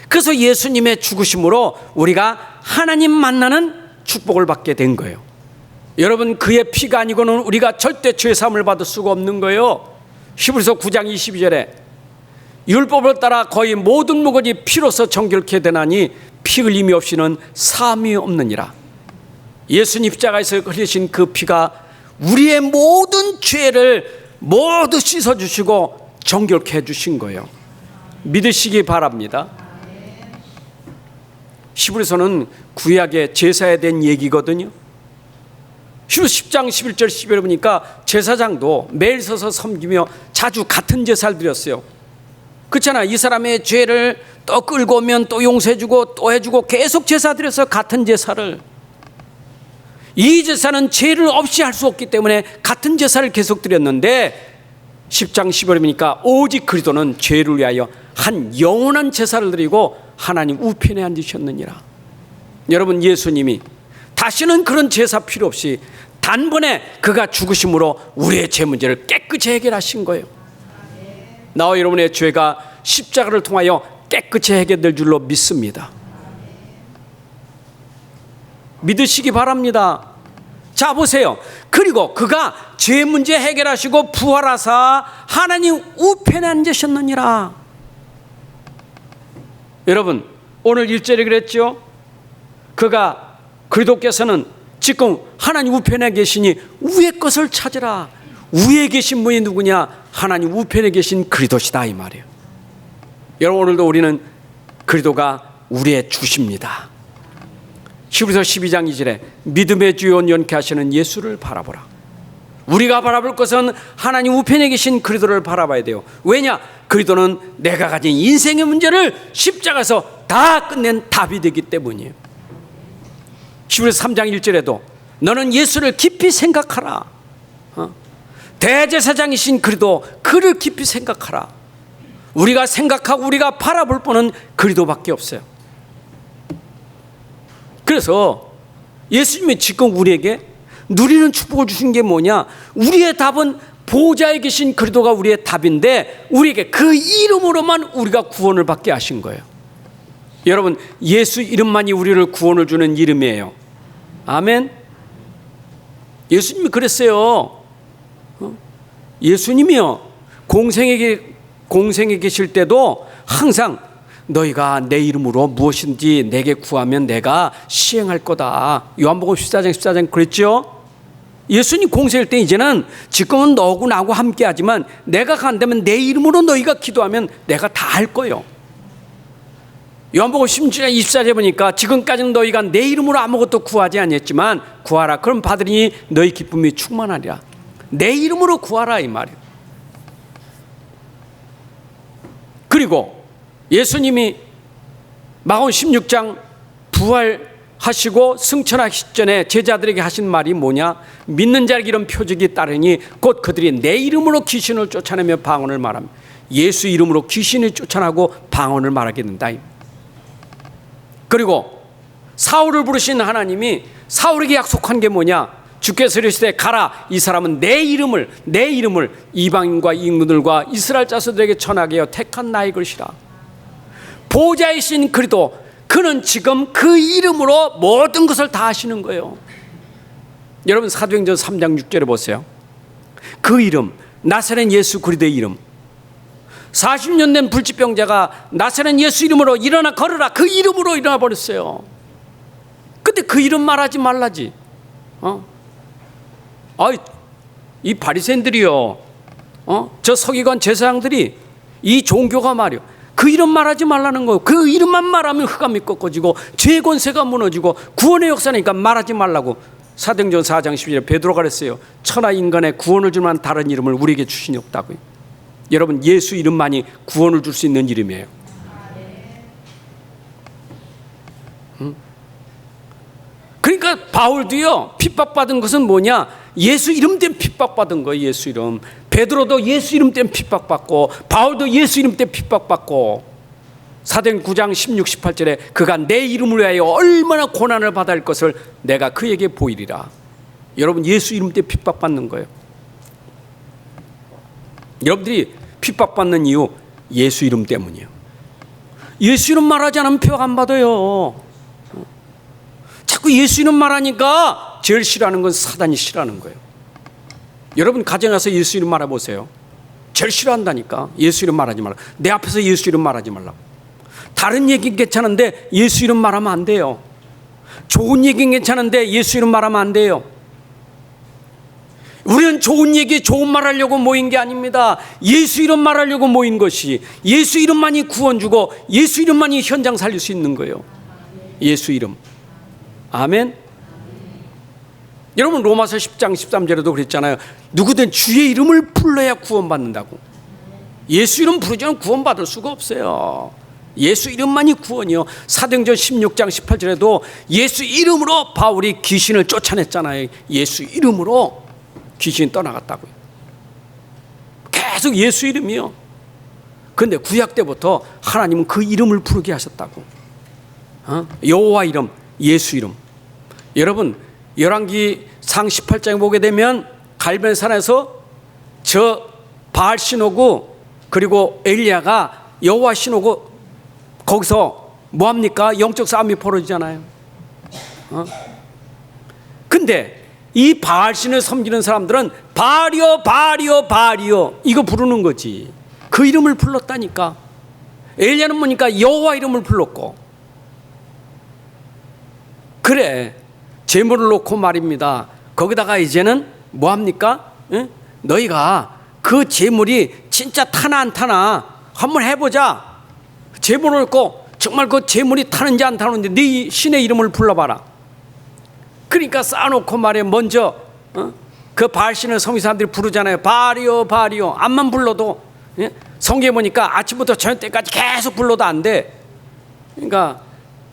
그래서 예수님의 죽으심으로 우리가 하나님 만나는 축복을 받게 된 거예요. 여러분, 그의 피가 아니고는 우리가 절대 죄사함을 받을 수가 없는 거예요. 히브리서 9장 22절에 율법을 따라 거의 모든 무것이 피로서 정결케 되나니 피 흘림이 없이는 사함이 없느니라. 예수님 십자가에서 흘리신 그 피가 우리의 모든 죄를 모두 씻어주시고 정결케 해주신 거예요. 믿으시기 바랍니다. 히브리서는 구약의 제사에 대한 얘기거든요. 히브리서 10장 11절 12절에 보니까 제사장도 매일 서서 섬기며 자주 같은 제사를 드렸어요. 그렇잖아. 이 사람의 죄를 또 끌고 오면 또 용서해주고 또 해주고 계속 제사 드려서 같은 제사를. 이 제사는 죄를 없이 할 수 없기 때문에 같은 제사를 계속 드렸는데 10장 10절에 보니까 오직 그리스도는 죄를 위하여 한 영원한 제사를 드리고 하나님 우편에 앉으셨느니라. 여러분, 예수님이 다시는 그런 제사 필요 없이 단번에 그가 죽으심으로 우리의 죄 문제를 깨끗이 해결하신 거예요. 나와 여러분의 죄가 십자가를 통하여 깨끗이 해결될 줄로 믿습니다. 믿으시기 바랍니다. 자, 보세요. 그리고 그가 죄 문제 해결하시고 부활하사 하나님 우편에 앉으셨느니라. 여러분, 오늘 1절에 그랬죠. 그가 그리스도께서는 지금 하나님 우편에 계시니 위의 것을 찾으라. 위에 계신 분이 누구냐? 하나님 우편에 계신 그리스도시다 이 말이에요. 여러분, 오늘도 우리는 그리스도가 우리의 주십니다. 히브리서 12장 2절에 믿음의 주 온전케 하시는 예수를 바라보라. 우리가 바라볼 것은 하나님 우편에 계신 그리스도를 바라봐야 돼요. 왜냐? 그리스도는 내가 가진 인생의 문제를 십자가에서 다 끝낸 답이 되기 때문이에요. 히브리서 3장 1절에도 너는 예수를 깊이 생각하라. 대제사장이신 그리스도, 그를 깊이 생각하라. 우리가 생각하고 우리가 바라볼 분은 그리스도밖에 없어요. 그래서 예수님이 지금 우리에게 누리는 축복을 주신 게 뭐냐? 우리의 답은 보좌에 계신 그리스도가 우리의 답인데 우리에게 그 이름으로만 우리가 구원을 받게 하신 거예요. 여러분, 예수 이름만이 우리를 구원을 주는 이름이에요. 아멘. 예수님이 그랬어요. 예수님이요, 공생에 계실 때도 항상 너희가 내 이름으로 무엇인지 내게 구하면 내가 시행할 거다. 요한복음 14장 그랬죠? 예수님 공생일 때 이제는 지금은 너하고 나하고 함께 하지만 내가 간다면 내 이름으로 너희가 기도하면 내가 다 할 거예요. 요한복음 16장 24절에 보니까 지금까지는 너희가 내 이름으로 아무것도 구하지 않았지만 구하라 그럼 받으리니 너희 기쁨이 충만하리라. 내 이름으로 구하라 이 말이에요. 그리고 예수님이 마가복음 16장 부활하시고 승천하기 전에 제자들에게 하신 말이 뭐냐? 믿는 자에게 이런 표적이 따르니 곧 그들이 내 이름으로 귀신을 쫓아내며 방언을 말합니다. 예수 이름으로 귀신을 쫓아나고 방언을 말하게 된다. 그리고 사울을 부르신 하나님이 사울에게 약속한 게 뭐냐? 주께서 이르시되 가라 이 사람은 내 이름을 이방인과 인군들과 이스라엘 자손들에게 전하게 하여 택한 나의 것이라. 보좌이신 그리스도 그는 지금 그 이름으로 모든 것을 다 하시는 거예요. 여러분 사도행전 3장 6절에 보세요. 그 이름 나사렛 예수 그리스도의 이름 40년 된 불치병자가 나사렛 예수 이름으로 일어나 걸으라 그 이름으로 일어나 버렸어요. 근데 그 이름 말하지 말라지. 이 바리새인들이요, 저 서기관 제사장들이 이 종교가 말이요, 그 이름 말하지 말라는 거예요. 그 이름만 말하면 흑암이 꺾어지고 죄의 권세가 무너지고 구원의 역사니까 말하지 말라고. 사도행전 4장 12절에 베드로가 그랬어요. 천하 인간에 구원을 줄 만한 다른 이름을 우리에게 주시니 없다고요. 여러분 예수 이름만이 구원을 줄 수 있는 이름이에요. 그러니까 바울도요 핍박받은 것은 뭐냐? 예수 이름 때문에 핍박받은 거예요. 예수 이름. 베드로도 예수 이름 때문에 핍박받고 바울도 예수 이름 때문에 핍박받고. 사도행전 9장 16, 18절에 그가 내 이름을 위하여 얼마나 고난을 받아야 할 것을 내가 그에게 보이리라. 여러분 예수 이름 때문에 핍박받는 거예요. 여러분들이 핍박받는 이유 예수 이름 때문이에요. 예수 이름 말하지 않으면 핍박 안 받아요. 자꾸 예수 이름 말하니까 제일 싫어하는 건 사단이 싫어하는 거예요. 여러분 가정에 가서 예수 이름 말해보세요. 제일 싫어한다니까. 예수 이름 말하지 말라. 내 앞에서 예수 이름 말하지 말라. 다른 얘기는 괜찮은데 예수 이름 말하면 안 돼요. 좋은 얘기는 괜찮은데 예수 이름 말하면 안 돼요. 우리는 좋은 얘기, 좋은 말 하려고 모인 게 아닙니다. 예수 이름 말하려고 모인 것이, 예수 이름만이 구원 주고 예수 이름만이 현장 살릴 수 있는 거예요. 예수 이름. 아멘. 여러분 로마서 10장 13절에도 그랬잖아요. 누구든 주의 이름을 불러야 구원받는다고. 예수 이름 부르지 않으면 구원받을 수가 없어요. 예수 이름만이 구원이요. 사도행전 16장 18절에도 예수 이름으로 바울이 귀신을 쫓아냈잖아요. 예수 이름으로 귀신이 떠나갔다고요. 계속 예수 이름이요. 그런데 구약 때부터 하나님은 그 이름을 부르게 하셨다고. 여호와 이름, 예수 이름. 여러분 열왕기상 18장에 보게 되면 갈멜산에서 저 바알 신오고 그리고 엘리야가 여호와 신오고 거기서 뭐합니까? 영적 싸움이 벌어지잖아요. 근데 이 바알 신을 섬기는 사람들은 바알이여 바알이여 바알이여 이거 부르는 거지. 그 이름을 불렀다니까. 엘리야는 뭐니까 여호와 이름을 불렀고. 그래 제물을 놓고 말입니다. 거기다가 이제는 뭐합니까? 너희가 그 제물이 진짜 타나 안 타나 한번 해보자. 제물을 놓고 정말 그 제물이 타는지 안 타는지 네 신의 이름을 불러봐라. 그러니까 쌓아놓고 말해 먼저 그 바알신을 섬긴 사람들이 부르잖아요. 바알이요 바알이요. 암만 불러도 성경에 보니까 아침부터 저녁 때까지 계속 불러도 안 돼. 그러니까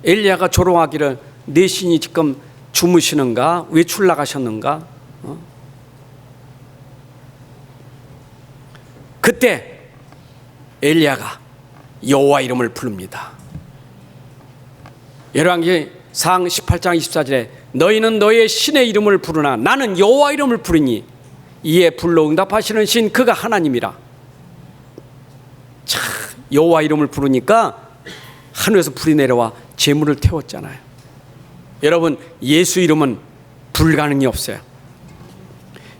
엘리야가 조롱하기를 내 신이 지금 주무시는가? 외출 나가셨는가? 그때 엘리야가 여호와 이름을 부릅니다. 열왕기상 18장 24절에 너희는 너희의 신의 이름을 부르나 나는 여호와 이름을 부르니 이에 불러 응답하시는 신 그가 하나님이라. 참 여호와 이름을 부르니까 하늘에서 불이 내려와 재물을 태웠잖아요. 여러분 예수 이름은 불가능이 없어요.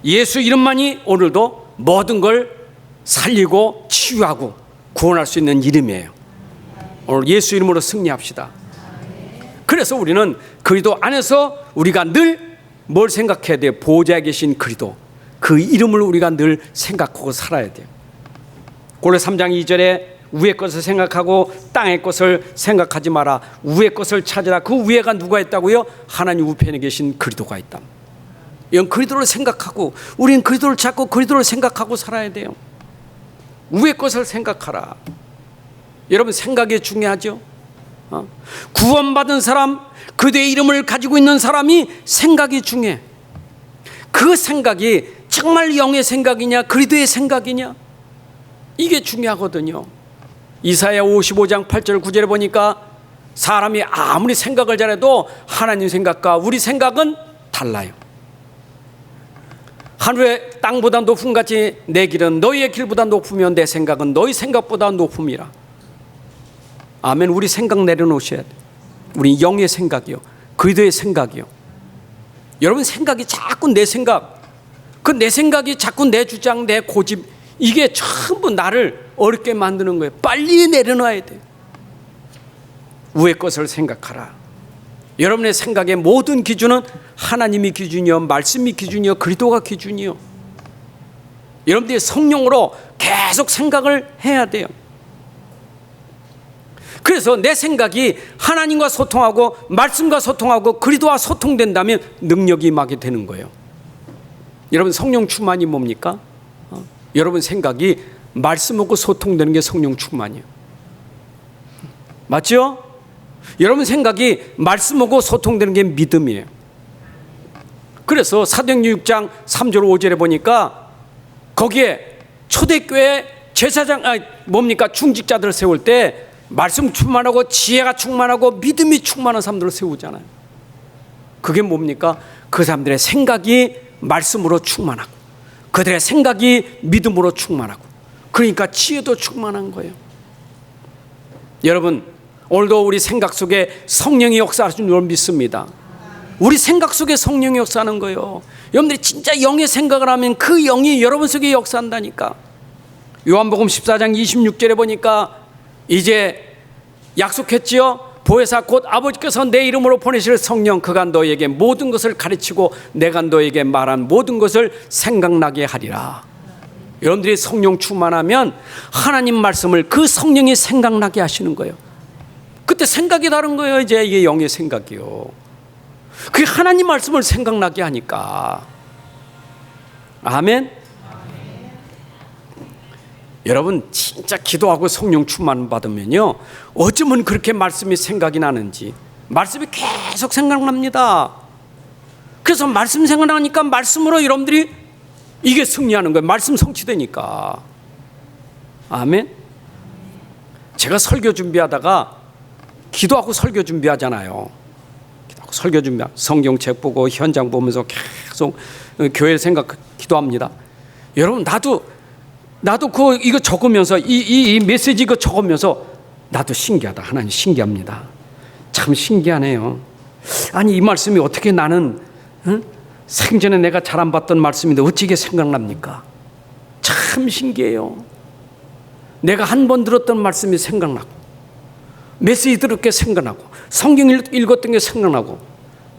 예수 이름만이 오늘도 모든 걸 살리고 치유하고 구원할 수 있는 이름이에요. 오늘 예수 이름으로 승리합시다. 그래서 우리는 그리스도 안에서 우리가 늘 뭘 생각해야 돼요? 보좌에 계신 그리스도, 그 이름을 우리가 늘 생각하고 살아야 돼요. 골로새 3장 2절에 위의 것을 생각하고 땅의 것을 생각하지 마라. 위의 것을 찾으라. 그 위에가 누가 있다고요? 하나님 우편에 계신 그리스도가 있다. 이건 그리스도를 생각하고, 우리는 그리스도를 찾고 그리스도를 생각하고 살아야 돼요. 위의 것을 생각하라. 여러분, 생각이 중요하죠. 구원받은 사람, 그들의 이름을 가지고 있는 사람이 생각이 중요해. 그 생각이 정말 영의 생각이냐 그리스도의 생각이냐, 이게 중요하거든요. 이사야 55장 8절 9절에 보니까 사람이 아무리 생각을 잘해도 하나님 생각과 우리 생각은 달라요. 하늘의 땅보다 높음 같이 내 길은 너희의 길보다 높으면 내 생각은 너희 생각보다 높음이라. 아멘. 우리 생각 내려놓으셔야 돼요. 우리 영의 생각이요, 그리스도의 생각이요. 여러분, 생각이 자꾸 내 생각, 그 내 생각이 자꾸 내 주장, 내 고집, 이게 전부 나를 어렵게 만드는 거예요. 빨리 내려놔야 돼요. 위의 것을 생각하라. 여러분의 생각의 모든 기준은 하나님이 기준이요, 말씀이 기준이요, 그리스도가 기준이요. 여러분들이 성령으로 계속 생각을 해야 돼요. 그래서 내 생각이 하나님과 소통하고 말씀과 소통하고 그리스도와 소통된다면 능력이 임하게 되는 거예요. 여러분, 성령 충만이 뭡니까? 여러분 생각이 말씀하고 소통되는 게 성령 충만이에요. 맞죠? 여러분 생각이 말씀하고 소통되는 게 믿음이에요. 그래서 사도행전 6장 3절 5절에 보니까 거기에 초대교회 제사장, 뭡니까? 중직자들을 세울 때 말씀 충만하고 지혜가 충만하고 믿음이 충만한 사람들을 세우잖아요. 그게 뭡니까? 그 사람들의 생각이 말씀으로 충만하고 그들의 생각이 믿음으로 충만하고, 그러니까 지혜도 충만한 거예요. 여러분, 오늘도 우리 생각 속에 성령이 역사하시는 줄 믿습니다. 우리 생각 속에 성령이 역사하는 거예요. 여러분들이 진짜 영의 생각을 하면 그 영이 여러분 속에 역사한다니까. 요한복음 14장 26절에 보니까 이제 약속했지요. 보혜사 곧 아버지께서 내 이름으로 보내실 성령, 그가 너에게 모든 것을 가르치고 내가 너에게 말한 모든 것을 생각나게 하리라. 여러분들이 성령 충만하면 하나님 말씀을 그 성령이 생각나게 하시는 거예요. 그때 생각이 다른 거예요. 이제 이게 영의 생각이요. 그게 하나님 말씀을 생각나게 하니까. 아멘. 여러분, 진짜 기도하고 성령 충만 받으면요, 어쩌면 그렇게 말씀이 생각이 나는지, 말씀이 계속 생각납니다. 그래서 말씀 생각나니까 말씀으로 여러분들이 이게 승리하는 거예요. 말씀 성취되니까. 아멘. 제가 설교 준비하다가 기도하고 설교 준비하잖아요. 기도하고 설교 준비하고 성경책 보고 현장 보면서 계속 교회 생각 기도합니다. 여러분, 나도 이거 적으면서 이 메시지 이거 적으면서 나도 신기하다. 하나님 신기합니다. 참 신기하네요. 아니, 이 말씀이 어떻게 나는 생전에 내가 잘 안 봤던 말씀인데 어찌 이게 생각납니까? 참 신기해요. 내가 한 번 들었던 말씀이 생각나고, 메시지 들을 게 생각나고, 성경 읽었던 게 생각나고,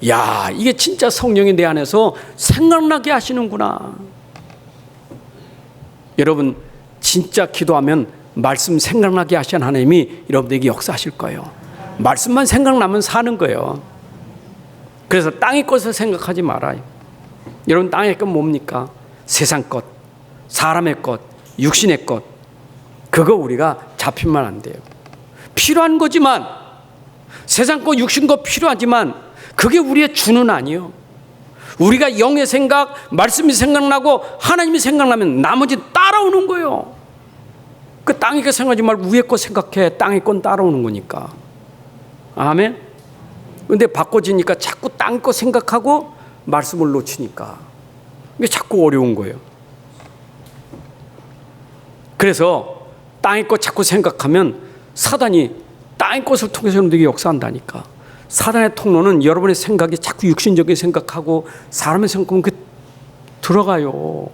야, 이게 진짜 성령이 내 안에서 생각나게 하시는구나. 여러분, 진짜 기도하면 말씀 생각나게 하시는 하나님이 여러분들에게 역사하실 거예요. 말씀만 생각나면 사는 거예요. 그래서 땅의 것을 생각하지 말아요. 여러분, 땅의 것 뭡니까? 세상 것, 사람의 것, 육신의 것. 그거 우리가 잡히면 안 돼요. 필요한 거지만, 세상 것, 육신 것 필요하지만 그게 우리의 주는 아니에요. 우리가 영의 생각, 말씀이 생각나고 하나님이 생각나면 나머지 따라오는 거예요. 그 땅의 것 생각하지 말고 위의 것 생각해. 땅의 건 따라오는 거니까. 아멘. 근데 바꿔지니까 자꾸 땅의 것 생각하고 말씀을 놓치니까 이게 자꾸 어려운 거예요. 그래서 땅의 것 자꾸 생각하면 사단이 땅의 것을 통해서 여러분들에게 역사한다니까. 사단의 통로는 여러분의 생각이 자꾸 육신적인 생각하고 사람의 생각하면 그 들어가요.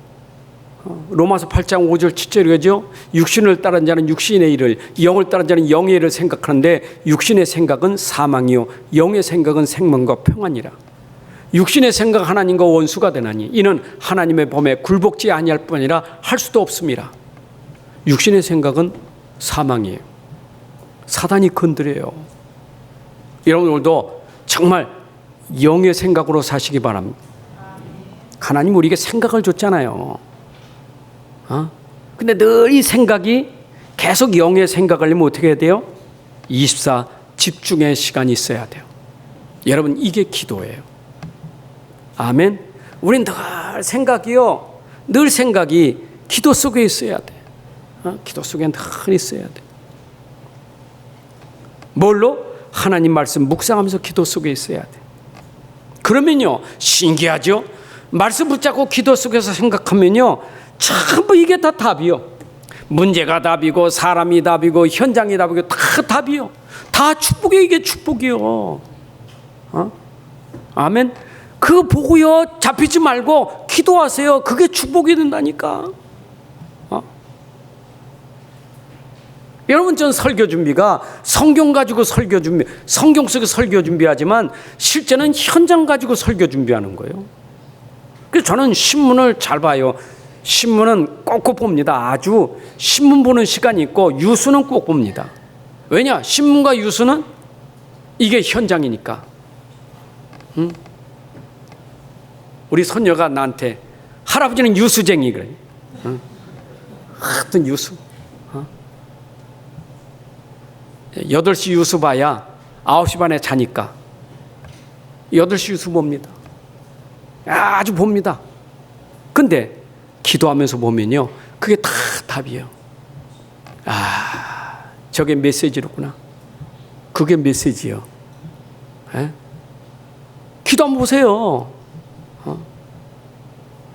로마서 8장 5절 7절이죠. 육신을 따른 자는 육신의 일을, 영을 따른 자는 영의 일을 생각하는데 육신의 생각은 사망이요 영의 생각은 생명과 평안이라. 육신의 생각 하나님과 원수가 되나니 이는 하나님의 법에 굴복지 아니할 뿐 아니라 할 수도 없습니다. 육신의 생각은 사망이에요. 사단이 건드려요. 여러분들도 정말 영의 생각으로 사시기 바랍니다. 하나님 우리에게 생각을 줬잖아요. 근데 늘 이 생각이 계속 영의 생각을 하려면 어떻게 해야 돼요? 24 집중의 시간이 있어야 돼요. 여러분 이게 기도예요. 아멘. 우린 늘 생각이요. 늘 생각이 기도 속에 있어야 돼. 기도 속에 늘 있어야 돼. 뭘로? 하나님 말씀 묵상하면서 기도 속에 있어야 돼. 그러면요 신기하죠? 말씀 붙잡고 기도 속에서 생각하면요 전부 이게 다 답이요. 문제가 답이고 사람이 답이고 현장이 답이고 다 답이요. 다 축복이에요. 이게 축복이요. 아멘. 그거 보고요 잡히지 말고 기도하세요. 그게 축복이 된다니까. 여러분 전 설교 준비가 성경 가지고 설교 준비, 성경 속에 설교 준비하지만 실제는 현장 가지고 설교 준비하는 거예요. 그래서 저는 신문을 잘 봐요. 신문은 꼭꼭 봅니다. 아주 신문 보는 시간이 있고 유수는 꼭 봅니다. 왜냐? 신문과 유수는 이게 현장이니까. 우리 손녀가 나한테 할아버지는 유수쟁이 그래. 하여튼 유수. 8시 유수 봐야 9시 반에 자니까 8시 유수 봅니다. 아주 봅니다. 근데 기도하면서 보면요 그게 다 답이에요. 저게 메시지로구나. 그게 메시지요. 기도 한번 보세요.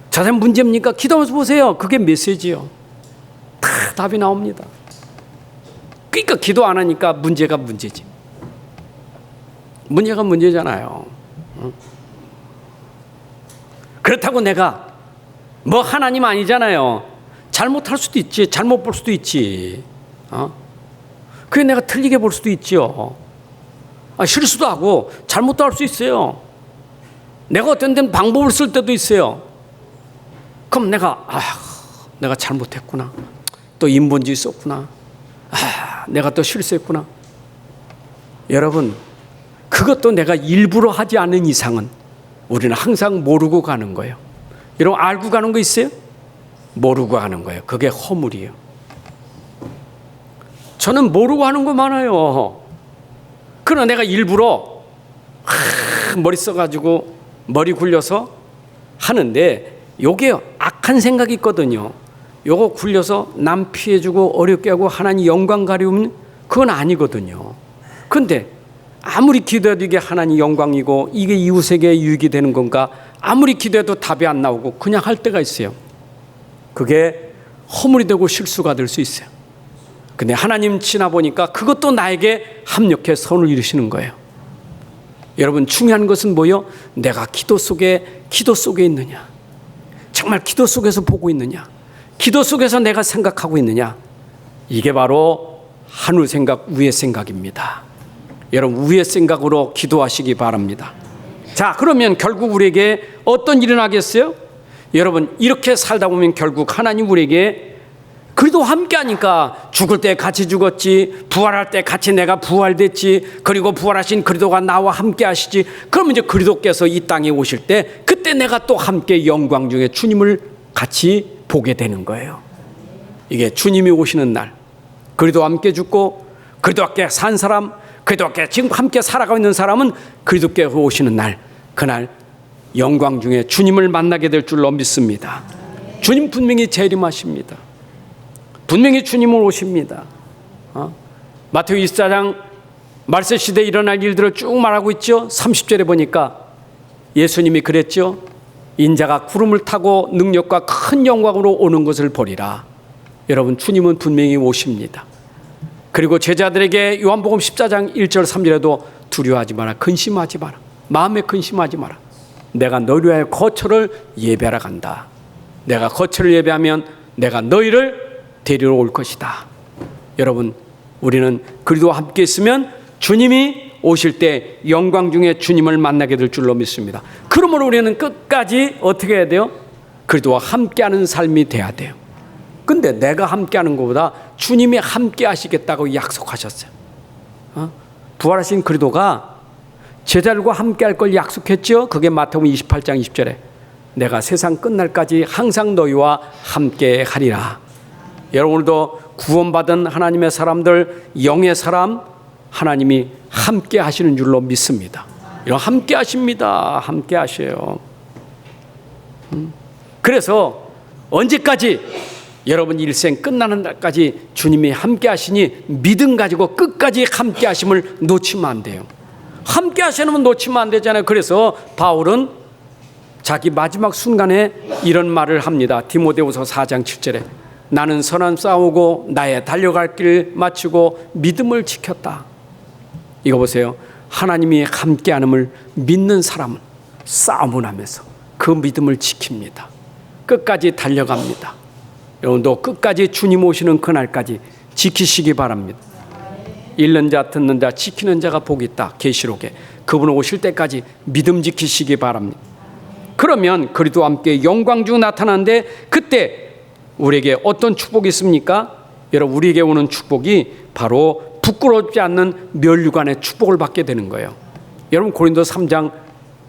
자세한 문제입니까? 기도하면서 보세요. 그게 메시지요. 다 답이 나옵니다. 그러니까 기도 안 하니까 문제가 문제지. 문제가 문제잖아요. 그렇다고 내가 뭐 하나님 아니잖아요. 잘못할 수도 있지. 잘못 볼 수도 있지. 그게 내가 틀리게 볼 수도 있죠. 실수도 하고 잘못도 할 수 있어요. 내가 어떤 데는 방법을 쓸 때도 있어요. 그럼 내가 잘못했구나. 또 인본주의 썼구나. 내가 또 실수했구나. 여러분 그것도 내가 일부러 하지 않은 이상은 우리는 항상 모르고 가는 거예요. 여러분 알고 가는 거 있어요? 모르고 하는 거예요. 그게 허물이에요. 저는 모르고 하는 거 많아요. 그러나 내가 일부러 머리 써가지고 머리 굴려서 하는데 요게 악한 생각이 있거든요. 요거 굴려서 남 피해주고 어렵게 하고 하나님 영광 가리우면 그건 아니거든요. 근데 아무리 기도해도 이게 하나님 영광이고 이게 이웃에게 유익이 되는 건가, 아무리 기도해도 답이 안 나오고 그냥 할 때가 있어요. 그게 허물이 되고 실수가 될 수 있어요. 근데 하나님 지나보니까 그것도 나에게 합력해 선을 이루시는 거예요. 여러분 중요한 것은 뭐요? 내가 기도 속에 있느냐, 정말 기도 속에서 보고 있느냐, 기도 속에서 내가 생각하고 있느냐. 이게 바로 하늘 생각, 위의 생각입니다. 여러분 위의 생각으로 기도하시기 바랍니다. 자, 그러면 결국 우리에게 어떤 일이 나겠어요? 여러분 이렇게 살다 보면 결국 하나님 우리에게 그래도 함께 하니까 죽을 때 같이 죽었지, 부활할 때 같이 내가 부활됐지, 그리고 부활하신 그리스도가 나와 함께 하시지. 그러면 이제 그리스도께서 이 땅에 오실 때 그때 내가 또 함께 영광 중에 주님을 같이 보게 되는 거예요. 이게 주님이 오시는 날, 그리스도와 함께 죽고 그리스도와 함께 산 사람, 그리스도와 함께 지금 함께 살아가고 있는 사람은 그리스도께서 오시는 날, 그날 영광 중에 주님을 만나게 될 줄로 믿습니다. 주님 분명히 재림하십니다. 분명히 주님은 오십니다. 마태복음 24장 말세 시대에 일어날 일들을 쭉 말하고 있죠. 30절에 보니까 예수님이 그랬죠. 인자가 구름을 타고 능력과 큰 영광으로 오는 것을 보리라. 여러분 주님은 분명히 오십니다. 그리고 제자들에게 요한복음 14장 1절 3절에도 두려워하지 마라, 근심하지 마라, 마음에 근심하지 마라, 내가 너희 위하여 거처를 예배하러 간다. 내가 거처를 예배하면 내가 너희를 데리러 올 것이다. 여러분, 우리는 그리스도와 함께 있으면 주님이 오실 때 영광 중에 주님을 만나게 될 줄로 믿습니다. 그러므로 우리는 끝까지 어떻게 해야 돼요? 그리스도와 함께하는 삶이 돼야 돼요. 근데 내가 함께하는 것보다 주님이 함께 하시겠다고 약속하셨어요. 부활하신 그리스도가 제자들과 함께할 걸 약속했죠. 그게 마태복음 28장 20절에 내가 세상 끝날까지 항상 너희와 함께하리라. 여러분들도 구원받은 하나님의 사람들, 영의 사람, 하나님이 함께 하시는 줄로 믿습니다. 이런 함께 하십니다. 함께 하셔요. 그래서 언제까지? 여러분 일생 끝나는 날까지 주님이 함께 하시니 믿음 가지고 끝까지 함께 하심을 놓치면 안 돼요. 함께 하시면 놓치면 안 되잖아요. 그래서 바울은 자기 마지막 순간에 이런 말을 합니다. 디모데후서 4장 7절에 나는 선한 싸우고 나의 달려갈 길 마치고 믿음을 지켰다. 이거 보세요. 하나님이 함께하는을 믿는 사람은 싸움을 하면서 그 믿음을 지킵니다. 끝까지 달려갑니다. 여러분도 끝까지 주님 오시는 그날까지 지키시기 바랍니다. 읽는 자 듣는 자 지키는 자가 복이 있다. 계시록에 그분 오실 때까지 믿음 지키시기 바랍니다. 그러면 그리스도와 함께 영광 중 나타나는데 그때 우리에게 어떤 축복이 있습니까? 여러분, 우리에게 오는 축복이 바로 부끄럽지 않는 면류관의 축복을 받게 되는 거예요. 여러분, 고린도 3장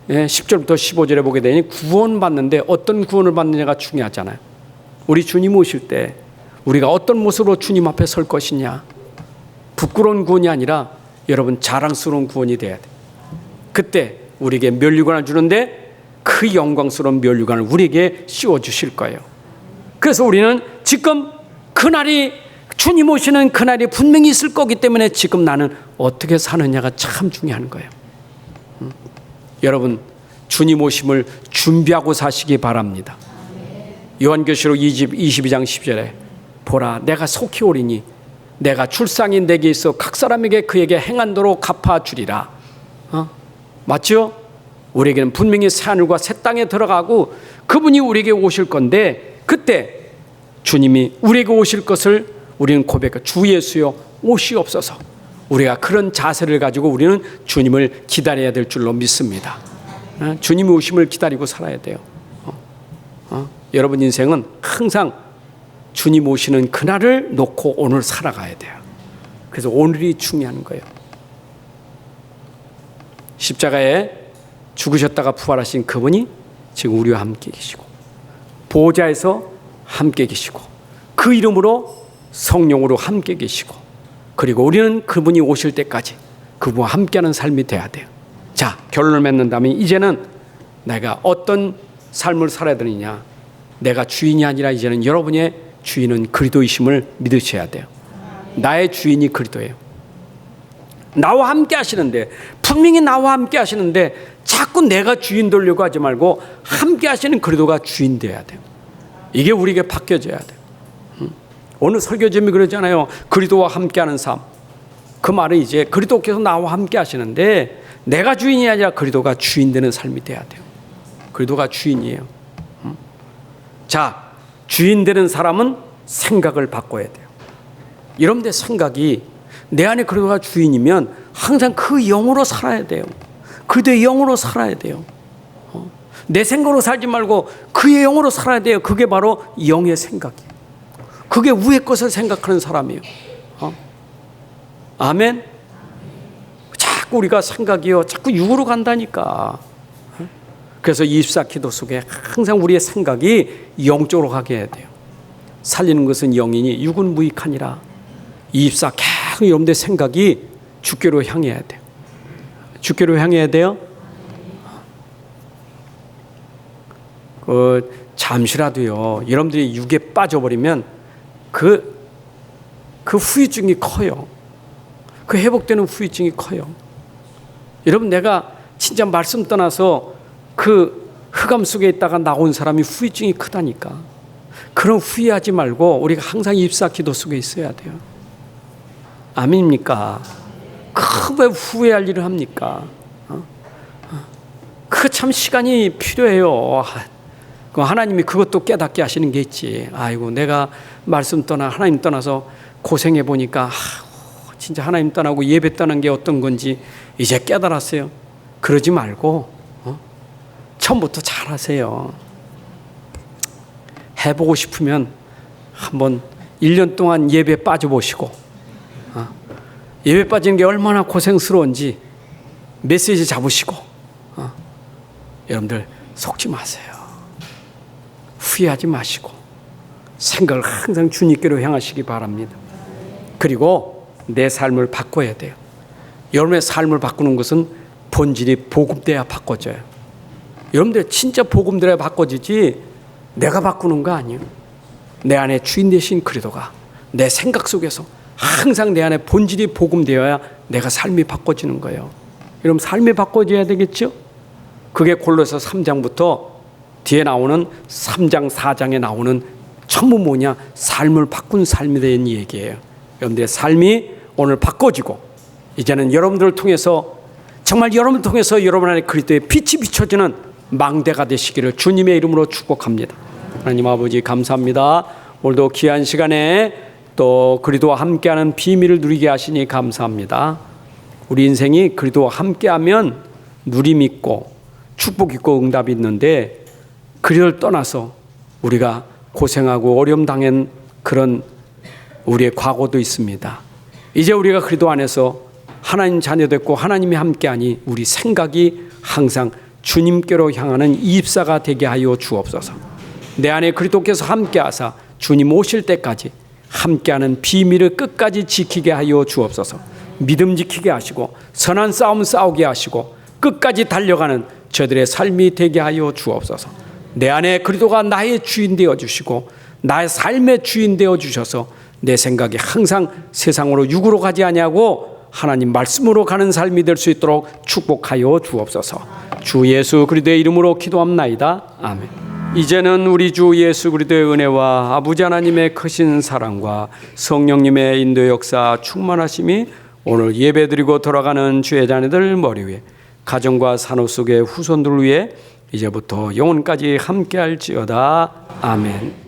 10절부터 15절에 보게 되니 구원받는데 어떤 구원을 받느냐가 중요하잖아요. 우리 주님 오실 때 우리가 어떤 모습으로 주님 앞에 설 것이냐. 부끄러운 구원이 아니라 여러분 자랑스러운 구원이 돼야 돼요. 그때 우리에게 면류관을 주는데 그 영광스러운 면류관을 우리에게 씌워주실 거예요. 그래서 우리는 지금 그날이 주님 오시는 그날이 분명히 있을 거기 때문에 지금 나는 어떻게 사느냐가 참 중요한 거예요. 여러분, 주님 오심을 준비하고 사시기 바랍니다. 요한계시록 22장 10절에 보라 내가 속히 오리니 내가 출상이 내게 있어 각 사람에게 그에게 행한 대로 갚아주리라. 맞죠? 우리에게는 분명히 새하늘과 새 땅에 들어가고 그분이 우리에게 오실 건데 그때 주님이 우리에게 오실 것을 우리는 고백해 주 예수여 오시옵소서. 우리가 그런 자세를 가지고 우리는 주님을 기다려야 될 줄로 믿습니다. 주님이 오심을 기다리고 살아야 돼요. 여러분 인생은 항상 주님 오시는 그날을 놓고 오늘 살아가야 돼요. 그래서 오늘이 중요한 거예요. 십자가에 죽으셨다가 부활하신 그분이 지금 우리와 함께 계시고 보좌에서 함께 계시고 그 이름으로 성령으로 함께 계시고 그리고 우리는 그분이 오실 때까지 그분과 함께하는 삶이 돼야 돼요. 자, 결론을 맺는다면 이제는 내가 어떤 삶을 살아야 되느냐. 내가 주인이 아니라 이제는 여러분의 주인은 그리스도이심을 믿으셔야 돼요. 나의 주인이 그리스도예요. 나와 함께 하시는데 분명히 나와 함께 하시는데 자꾸 내가 주인 되려고 하지 말고 함께 하시는 그리스도가 주인 되어야 돼요. 이게 우리에게 바뀌어져야 돼요. 오늘 설교점이 그러잖아요. 그리스도와 함께하는 삶. 그 말은 이제 그리스도께서 나와 함께 하시는데 내가 주인이 아니라 그리스도가 주인 되는 삶이 돼야 돼요. 그리스도가 주인이에요. 자, 주인 되는 사람은 생각을 바꿔야 돼요. 여러분들 생각이 내 안에 그리스도가 주인이면 항상 그 영으로 살아야 돼요. 그리스도의 영으로 살아야 돼요. 내 생각으로 살지 말고 그의 영으로 살아야 돼요. 그게 바로 영의 생각이에요. 그게 위의 것을 생각하는 사람이에요. 아멘. 자꾸 우리가 생각이요 자꾸 육으로 간다니까. 그래서 24기도 속에 항상 우리의 생각이 영적으로 가게 해야 돼요. 살리는 것은 영이니 육은 무익하니라. 24 계속 여러분들 생각이 주께로 향해야 돼요. 주께로 향해야 돼요. 잠시라도요 여러분들이 육에 빠져버리면 그 후유증이 커요. 그 회복되는 후유증이 커요. 여러분, 내가 진짜 말씀 떠나서 그 흑암 속에 있다가 나온 사람이 후유증이 크다니까. 그런 후회하지 말고 우리가 항상 24기도 속에 있어야 돼요. 아멘입니까? 왜 후회할 일을 합니까? 그 참 시간이 필요해요. 그 하나님이 그것도 깨닫게 하시는 게 있지. 아이고 내가 말씀 떠나 하나님 떠나서 고생해 보니까 진짜 하나님 떠나고 예배 떠난 게 어떤 건지 이제 깨달았어요. 그러지 말고 처음부터 잘하세요. 해보고 싶으면 한번 1년 동안 예배 빠져보시고 예배 빠지는 게 얼마나 고생스러운지 메시지 잡으시고 여러분들 속지 마세요. 후회하지 마시고 생각을 항상 주님께로 향하시기 바랍니다. 그리고 내 삶을 바꿔야 돼요. 여러분의 삶을 바꾸는 것은 본질이 복음돼야 바꿔져요. 여러분들 진짜 복음돼야 바꿔지지 내가 바꾸는 거 아니에요. 내 안에 주인 되신 그리스도가 내 생각 속에서 항상 내 안에 본질이 복음되어야 내가 삶이 바꿔지는 거예요. 여러분 삶이 바꿔져야 되겠죠? 그게 골로새 3장부터 뒤에 나오는 3장 4장에 나오는 전부 뭐냐? 삶을 바꾼 삶에 대한 얘기예요. 여러분들의 삶이 오늘 바꿔지고 이제는 여러분들을 통해서 정말 여러분을 통해서 여러분 안에 그리스도의 빛이 비춰지는 망대가 되시기를 주님의 이름으로 축복합니다. 하나님 아버지 감사합니다. 오늘도 귀한 시간에 또 그리스도와 함께하는 비밀을 누리게 하시니 감사합니다. 우리 인생이 그리스도와 함께하면 누림 있고 축복 있고 응답이 있는데 그리스도를 떠나서 우리가 고생하고 어려움 당한 그런 우리의 과거도 있습니다. 이제 우리가 그리스도 안에서 하나님 자녀 됐고 하나님이 함께하니 우리 생각이 항상 주님께로 향하는 이입사가 되게 하여 주옵소서. 내 안에 그리스도께서 함께하사 주님 오실 때까지 함께하는 비밀을 끝까지 지키게 하여 주옵소서. 믿음 지키게 하시고 선한 싸움 싸우게 하시고 끝까지 달려가는 저들의 삶이 되게 하여 주옵소서. 내 안에 그리스도가 나의 주인 되어 주시고 나의 삶의 주인 되어 주셔서 내 생각이 항상 세상으로 육으로 가지 아니하고 하나님 말씀으로 가는 삶이 될 수 있도록 축복하여 주옵소서. 주 예수 그리스도의 이름으로 기도합나이다. 아멘. 이제는 우리 주 예수 그리스도의 은혜와 아버지 하나님의 크신 사랑과 성령님의 인도 역사 충만하심이 오늘 예배드리고 돌아가는 주의 자녀들 머리 위에 가정과 산업 속의 후손들 위에 이제부터 영원까지 함께할지어다. 아멘.